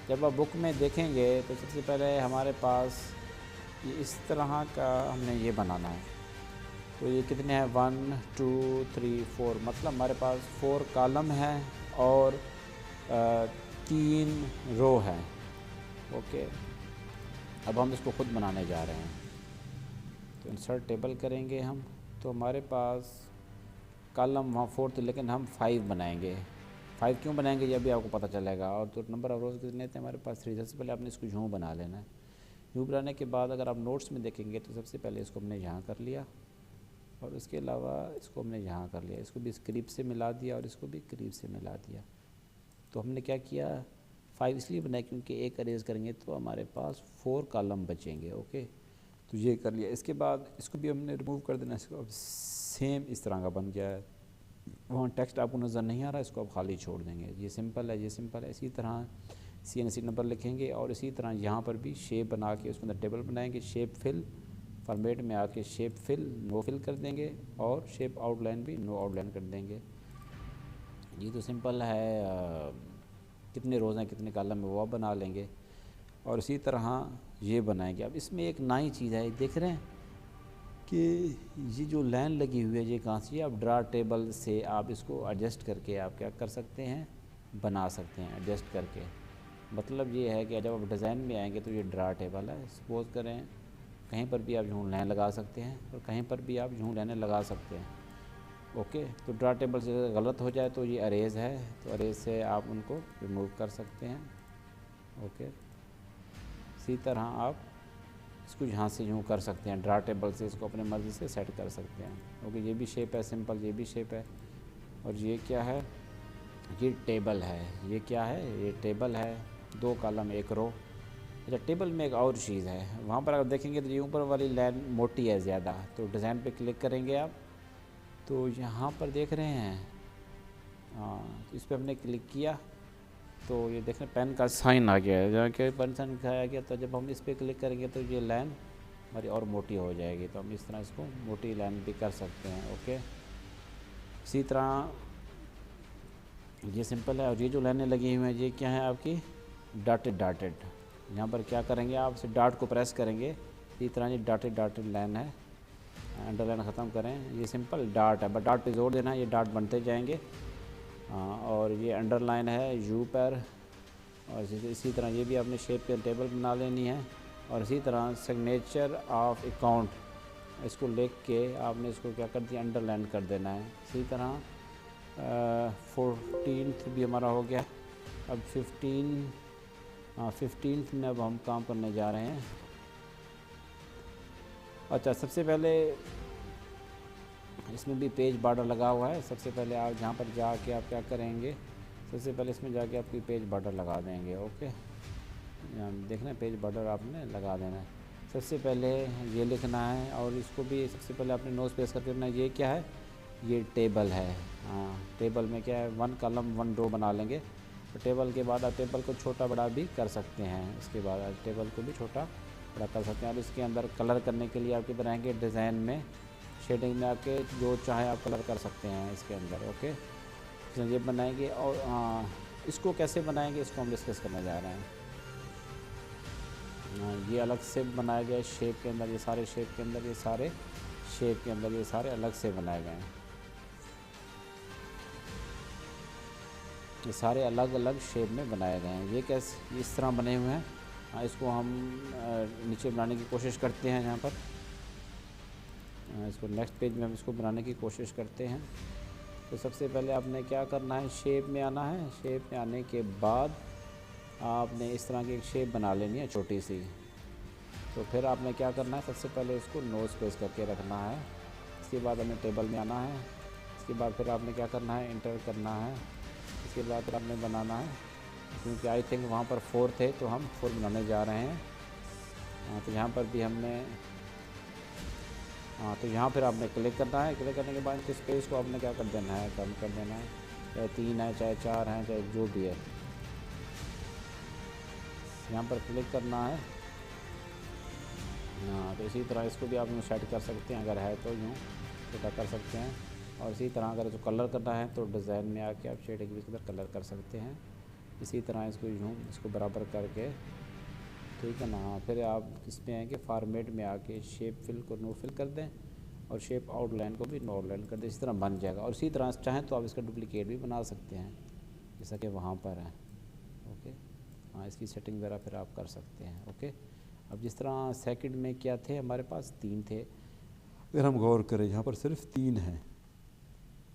जब आप बुक में देखेंगे तो सबसे पहले हमारे पास ये इस तरह का हमने ये बनाना है। तो ये कितने हैं, 1 2 3 4, मतलब हमारे पास 4 कॉलम है और 3 रो है। ओके। अब हम इसको खुद बनाने जा रहे हैं। तो इंसर्ट टेबल करेंगे हम, तो हमारे पास कॉलम वहाँ 4 थे लेकिन हम 5 बनाएंगे। 5 क्यों बनाएंगे ये अभी आपको पता चलेगा। और तो नंबर ऑफ रोज़ कितने थे हमारे पास 3। सबसे पहले आपने इसको यूँ बना लेना है। यूँ बनाने के बाद अगर आप नोट्स में देखेंगे तो सबसे पहले इसको हमने यहाँ कर लिया और उसके अलावा इसको हमने यहाँ कर लिया, इसको भी इस करीब से मिला दिया और इसको भी करीब से मिला दिया। तो हमने क्या किया, 5 इसलिए बनाया क्योंकि एक अरेज करेंगे तो हमारे पास 4 कॉलम बचेंगे। ओके। तो ये कर लिया। इसके बाद इसको भी हमने रिमूव कर देना। इसको अब सेम इस तरह का बन गया है। वहाँ टेक्स्ट आपको नज़र नहीं आ रहा, इसको आप खाली छोड़ देंगे। ये सिंपल है, ये सिंपल है। इसी तरह CNC नंबर लिखेंगे और इसी तरह यहाँ पर भी शेप बना के उसके अंदर टेबल बनाएंगे। शेप फिल फॉर्मेट में आके शेप फिल नो फिल कर देंगे और शेप आउटलाइन भी नो आउटलाइन कर देंगे। ये तो सिंपल है, कितने रोज़ हैं कितने कॉलम में वो बना लेंगे और इसी तरह ये बनाएंगे। अब इसमें एक नई चीज़ है, देख रहे हैं कि ये जो लाइन लगी हुई है ये कहाँ से, आप ड्रा टेबल से आप इसको एडजस्ट करके आप क्या कर सकते हैं, बना सकते हैं एडजस्ट करके। मतलब ये है कि जब आप डिज़ाइन में आएंगे तो ये ड्रा टेबल है। सपोज़ करें कहीं पर भी आप यूँ लाइन लगा सकते हैं और कहीं पर भी आप यूँ लाइनें लगा सकते हैं। ओके। तो ड्रा टेबल से गलत हो जाए तो ये अरेज है, तो अरेज से आप उनको रिमूव कर सकते हैं। ओके। इसी तरह आप इसको यहाँ से यूँ कर सकते हैं, ड्रा टेबल से इसको अपने मर्ज़ी से सेट कर सकते हैं। ओके। ये भी शेप है सिंपल, ये भी शेप है। और ये क्या है, ये टेबल है। ये क्या है, ये टेबल है, 2 कॉलम 1 रो। अच्छा, टेबल में एक और चीज़ है, वहाँ पर अगर देखेंगे तो ये ऊपर वाली लाइन मोटी है ज़्यादा, तो डिज़ाइन पे क्लिक करेंगे आप तो यहाँ पर देख रहे हैं, हाँ, तो इस पर हमने क्लिक किया तो ये देख रहे हैं पेन का साइन आ गया है, जहाँ के पेन साइन दिखाया गया। तो जब हम इस पर क्लिक करेंगे तो ये लाइन हमारी और मोटी हो जाएगी। तो हम इस तरह इसको मोटी लाइन भी कर सकते हैं। ओके, इसी तरह ये सिंपल है। और ये जो लाइनें लगी हुई हैं ये क्या है आपकी, डॉटेड। यहाँ पर क्या करेंगे आप, इस डॉट को प्रेस करेंगे, इसी तरह ये डॉटेड लाइन है, अंडरलाइन ख़त्म करें। ये सिंपल डॉट है, बट डॉट पे जोर देना है, ये डॉट बनते जाएंगे। और ये अंडरलाइन है यू पर, और इसी तरह ये भी आपने शेप के टेबल बना लेनी है। और इसी तरह सिग्नेचर ऑफ अकाउंट, इसको लिख के आपने इसको क्या कर दिया, अंडरलाइन कर देना है। इसी तरह 14th भी हमारा हो गया। अब 15th में अब हम काम करने जा रहे हैं। अच्छा, सबसे पहले इसमें भी पेज बॉर्डर लगा हुआ है। सबसे पहले आप जहाँ पर जाके आप क्या करेंगे, सबसे पहले इसमें जाके आपकी पेज बॉर्डर लगा देंगे। ओके, देखना है पेज बॉर्डर आपने लगा देना है। सबसे पहले ये लिखना है, और इसको भी सबसे पहले आपने नो स्पेस करके लिखना है। ये क्या है, ये टेबल है। हाँ, टेबल में क्या है, 1 कॉलम 1 रो बना लेंगे। तो टेबल के बाद आप टेबल को छोटा बड़ा भी कर सकते हैं। इसके बाद आप टेबल को भी छोटा बड़ा कर सकते हैं। और इसके अंदर कलर करने के लिए आप किधर आएंगे, डिज़ाइन में, शेडिंग में आके जो चाहे आप कलर कर सकते हैं इसके अंदर। ओके, तो ये बनाएंगे। और इसको कैसे बनाएंगे, इसको हम डिस्कस करने जा रहे हैं। ये अलग से बनाया गया शेप के अंदर, ये सारे शेप के अंदर, ये सारे शेप के अंदर, ये सारे अलग से बनाए गए हैं। ये सारे अलग अलग शेप में बनाए गए हैं। ये कैसे इस तरह बने हुए हैं। इसको हम नीचे बनाने की कोशिश करते हैं। यहाँ पर इसको नेक्स्ट पेज में हम इसको बनाने की कोशिश करते हैं। तो सबसे पहले आपने क्या करना है, शेप में आना है। शेप में आने के बाद आपने इस तरह की एक शेप बना लेनी है छोटी सी। तो फिर आपने क्या करना है, सबसे पहले इसको नो स्पेस करके रखना है। इसके बाद हमें टेबल में आना है। इसके बाद फिर आपने क्या करना है, इंटर करना है। इसके बाद फिर आपने बनाना है, क्योंकि आई थिंक वहाँ पर 4 थे तो हम 4 बनाने जा रहे हैं। तो यहाँ पर भी हमने तो यहाँ फिर आपने क्लिक करना है। क्लिक करने के बाद इस स्पेस को आपने क्या कर देना है, कम कर देना है। चाहे 3 है, चाहे 4 हैं, चाहे जो भी है, यहाँ पर क्लिक करना है। तो इसी तरह इसको भी आप यूँ सेट कर सकते हैं, अगर है तो यूँ छोटा कर सकते हैं। और इसी तरह अगर इसको कलर करना है तो डिज़ाइन में आके आप शेड के अंदर कलर कर सकते हैं। इसी तरह इसको यूँ इसको बराबर करके, ठीक है ना। फिर आप इसमें आएंगे फॉर्मेट में आके शेप फिल को नो फिल कर दें, और शेप आउटलाइन को भी नो आउटलाइन कर दें। इस तरह बन जाएगा। और इसी तरह चाहें तो आप इसका डुप्लीकेट भी बना सकते हैं, जैसा कि वहाँ पर है। ओके, हाँ, इसकी सेटिंग वगैरह फिर आप कर सकते हैं। ओके, अब जिस तरह सेकंड में क्या थे, हमारे पास 3 थे। अगर हम गौर करें यहाँ पर सिर्फ 3 हैं।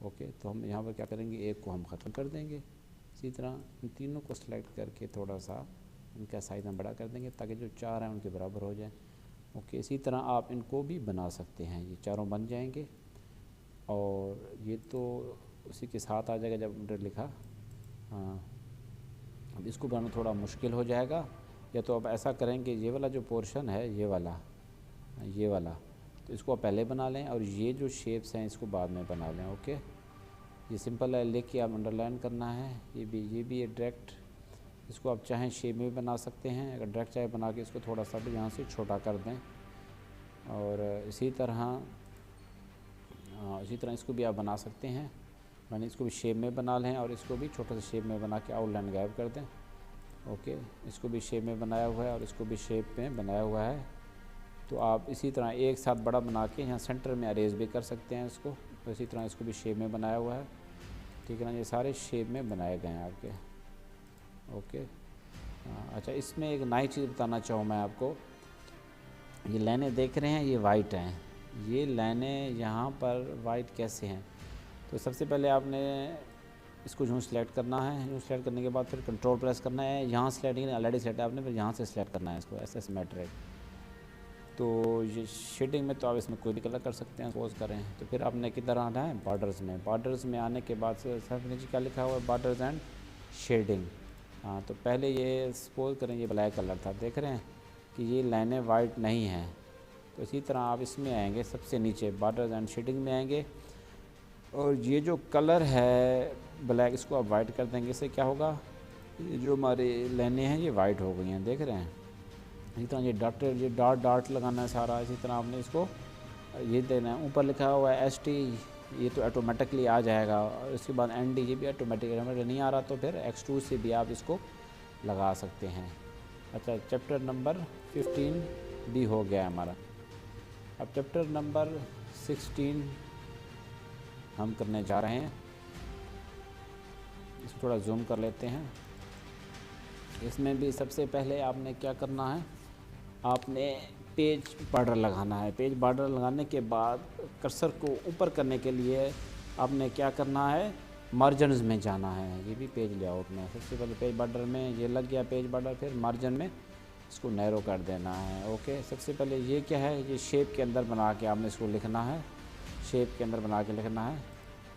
ओके, तो हम यहाँ पर क्या करेंगे, एक को हम ख़त्म कर देंगे। इसी तरह इन तीनों को सिलेक्ट करके थोड़ा सा इनका साइज़ हम बड़ा कर देंगे, ताकि जो 4 हैं उनके बराबर हो जाए। ओके, इसी तरह आप इनको भी बना सकते हैं। ये चारों बन जाएंगे। और ये तो उसी के साथ आ जाएगा जब अंडर लिखा। हाँ, अब इसको बनाना थोड़ा मुश्किल हो जाएगा। या तो अब ऐसा करेंगे, ये वाला जो पोर्शन है, ये वाला तो इसको आप पहले बना लें, और ये जो शेप्स हैं इसको बाद में बना लें। ओके, ये सिंपल है, लिख के आप अंडरलाइन करना है। ये भी है डायरेक्ट, इसको आप चाहें शेप में भी बना सकते हैं। अगर डायरेक्ट चाहे बना के इसको थोड़ा सा भी यहाँ से छोटा कर दें। और इसी तरह इसको भी आप बना सकते हैं। मैंने इसको भी शेप में बना लें, और इसको भी छोटा सा शेप में बना के आउटलाइन गायब कर दें। ओके, इसको भी शेप में बनाया हुआ है, और इसको भी शेप में बनाया हुआ है। तो आप इसी तरह एक साथ बड़ा बना के यहाँ सेंटर में अरेज भी कर सकते हैं इसको। तो इसी तरह इसको भी शेप में बनाया हुआ है, ठीक है ना। ये सारे शेप में बनाए गए हैं आपके। ओके, अच्छा, इसमें एक नई चीज़ बताना चाहूँ मैं आपको। ये लाइनें देख रहे हैं, ये वाइट हैं। ये लाइनें यहाँ पर वाइट कैसे हैं, तो सबसे पहले आपने इसको यूँ सेलेक्ट करना है। यूँ सेलेक्ट करने के बाद फिर कंट्रोल प्रेस करना है। यहाँ सेलेक्ट नहीं, ऑलरेडी सेलेक्ट है आपने, फिर यहाँ से सेलेक्ट करना है इसको, ऐसे सिमेट्रिक। तो ये शेडिंग में तो आप इसमें कोई भी कलर कर सकते हैं, सपोज करें। तो फिर आपने किधर आना है, बॉर्डर्स में। बॉर्डर्स में आने के बाद से सब नीचे क्या लिखा हुआ है, बॉर्डर्स एंड शेडिंग। हाँ, तो पहले ये सपोज करें ये ब्लैक कलर था, देख रहे हैं कि ये लाइनें वाइट नहीं हैं। तो इसी तरह आप इसमें आएंगे, सबसे नीचे बॉर्डर्स एंड शेडिंग में आएंगे। और ये जो कलर है ब्लैक, इसको आप वाइट कर देंगे। इससे क्या होगा, ये जो हमारे लाइनें हैं ये वाइट हो गई हैं, देख रहे हैं। इसी तरह ये डॉट डॉट लगाना है सारा। इसी तरह आपने इसको ये देना है। ऊपर लिखा हुआ है ST, ये तो ऑटोमेटिकली आ जाएगा। और इसके बाद ND, ये भी ऑटोमेटिकली नहीं आ रहा तो फिर X2 से भी आप इसको लगा सकते हैं। अच्छा, चैप्टर नंबर 15 भी हो गया हमारा। अब चैप्टर नंबर 16 हम करने जा रहे हैं। इसको थोड़ा जूम कर लेते हैं। इसमें भी सबसे पहले आपने क्या करना है, आपने पेज बॉर्डर लगाना है। पेज बॉर्डर लगाने के बाद कर्सर को ऊपर करने के लिए आपने क्या करना है, मार्जिन्स में जाना है। ये भी पेज लेआउट में सबसे पहले पेज बॉर्डर में ये लग गया पेज बॉर्डर, फिर मार्जिन में इसको नैरो कर देना है। ओके, सबसे पहले ये क्या है, ये शेप के अंदर बना के आपने इसको लिखना है, शेप के अंदर बना के लिखना है।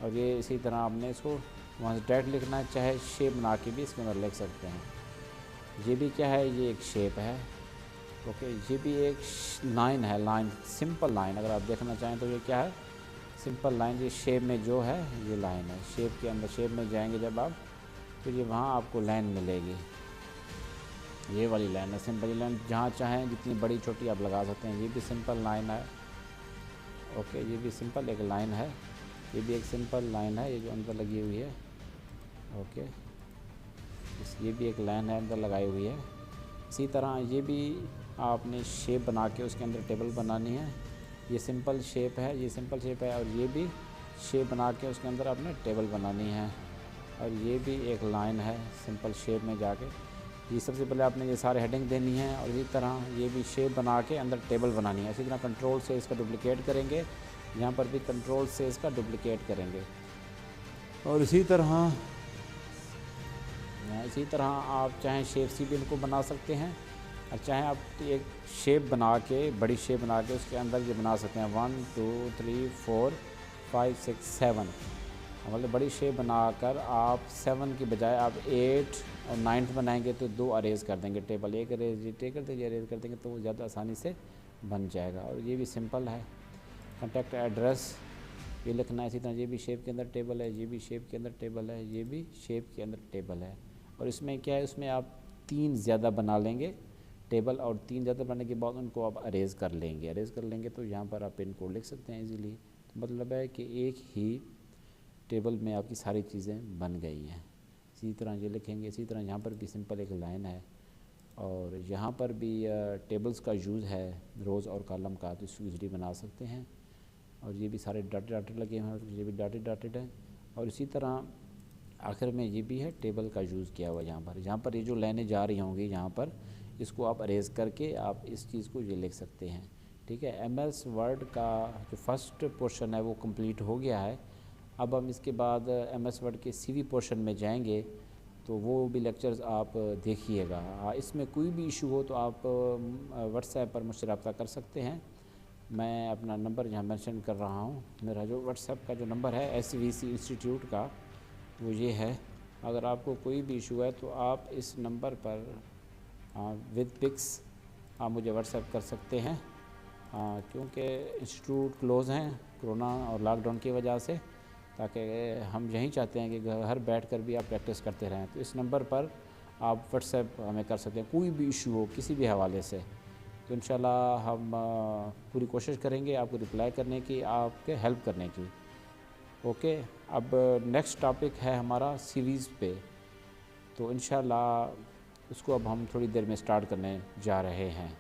और ये इसी तरह आपने इसको वहाँ से डायरेक्ट लिखना है, चाहे शेप बना के भी इसके अंदर लिख सकते हैं। ये भी क्या है, ये एक शेप है। ओके, ये भी एक लाइन है, लाइन, सिंपल लाइन। अगर आप देखना चाहें तो ये क्या है, सिंपल लाइन। ये शेप में जो है ये लाइन है। शेप के अंदर, शेप में जाएंगे जब आप, तो ये वहाँ आपको लाइन मिलेगी, ये वाली लाइन है, सिंपल लाइन। जहाँ चाहें जितनी बड़ी छोटी आप लगा सकते हैं। ये भी सिंपल लाइन है। ओके, ये भी सिंपल एक लाइन है, ये भी एक सिंपल लाइन है, ये जो अंदर लगी हुई है। ओके, ये भी एक लाइन है अंदर लगाई हुई है। इसी तरह ये भी आपने शेप बना के उसके अंदर टेबल बनानी है। ये सिंपल शेप है, ये सिंपल शेप है। और ये भी शेप बना के उसके अंदर आपने टेबल बनानी है। और ये भी एक लाइन है, सिंपल शेप में जाके ये सबसे पहले आपने ये सारे हेडिंग देनी है। और इसी तरह ये भी शेप बना के अंदर टेबल बनानी है। इसी तरह कंट्रोल से इसका डुप्लिकेट करेंगे, यहाँ पर भी कंट्रोल से इसका डुप्लिकेट करेंगे। और इसी तरह आप चाहें शेप से भी इनको बना सकते हैं, और चाहे आप एक शेप बना के, बड़ी शेप बना के उसके अंदर ये बना सकते हैं 1 2 3 4 5 6 7। मतलब बड़ी शेप बनाकर आप 7 की बजाय आप 8 और 9 बनाएंगे तो 2 अरेज कर देंगे टेबल। एक अरेज कर देंगे, अरेज कर देंगे तो वो ज़्यादा आसानी से बन जाएगा। और ये भी सिंपल है। कॉन्टैक्ट एड्रेस ये लिखना है। इसी तरह ये भी शेप के अंदर टेबल है, ये भी शेप के अंदर टेबल है, ये भी शेप के अंदर टेबल है। और इसमें क्या है, उसमें आप 3 ज़्यादा बना लेंगे टेबल, और 3 ज़्यादा बनाने के बाद उनको आप अरेज कर लेंगे। अरेज कर लेंगे तो यहाँ पर आप पिन कोड लिख सकते हैं इजीली। तो मतलब है कि एक ही टेबल में आपकी सारी चीज़ें बन गई हैं। इसी तरह ये लिखेंगे। इसी तरह यहाँ पर भी सिंपल एक लाइन है। और यहाँ पर भी टेबल्स का यूज़ है, रोज़ और कॉलम का, तो इसको ईज़िली बना सकते हैं। और ये भी सारे डॉटेड डॉटेड लगे हैं, और ये भी डॉटेड डॉटेड है। और इसी तरह आखिर में ये भी है, टेबल का यूज़ किया हुआ यहाँ पर ये जो लाइनें जा रही होंगी यहाँ पर, इसको आप अरेज करके आप इस चीज़ को ये लिख सकते हैं। ठीक है, MS वर्ड का जो फर्स्ट पोर्शन है वो कंप्लीट हो गया है। अब हम इसके बाद MS वर्ड के CV पोर्शन में जाएंगे, तो वो भी लेक्चर्स आप देखिएगा। इसमें कोई भी इशू हो तो आप व्हाट्सएप पर मुझसे रब्ता कर सकते हैं। मैं अपना नंबर यहाँ मेंशन कर रहा हूँ। मेरा जो व्हाट्सएप का जो नंबर है SVC इंस्टीट्यूट का, वो ये है। अगर आपको कोई भी इशू है तो आप इस नंबर पर विद पिक्स आप मुझे व्हाट्सएप कर सकते हैं। क्योंकि इंस्टीट्यूट क्लोज़ हैं कोरोना और लॉकडाउन की वजह से, ताकि हम यही चाहते हैं कि घर बैठकर भी आप प्रैक्टिस करते रहें। तो इस नंबर पर आप व्हाट्सएप हमें कर सकते हैं, कोई भी इशू हो किसी भी हवाले से। तो इंशाल्लाह हम पूरी कोशिश करेंगे आपको रिप्लाई करने की, आपके हेल्प करने की। ओके, अब नेक्स्ट टॉपिक है हमारा सीरीज़ पे, तो इंशाल्लाह उसको अब हम थोड़ी देर में स्टार्ट करने जा रहे हैं।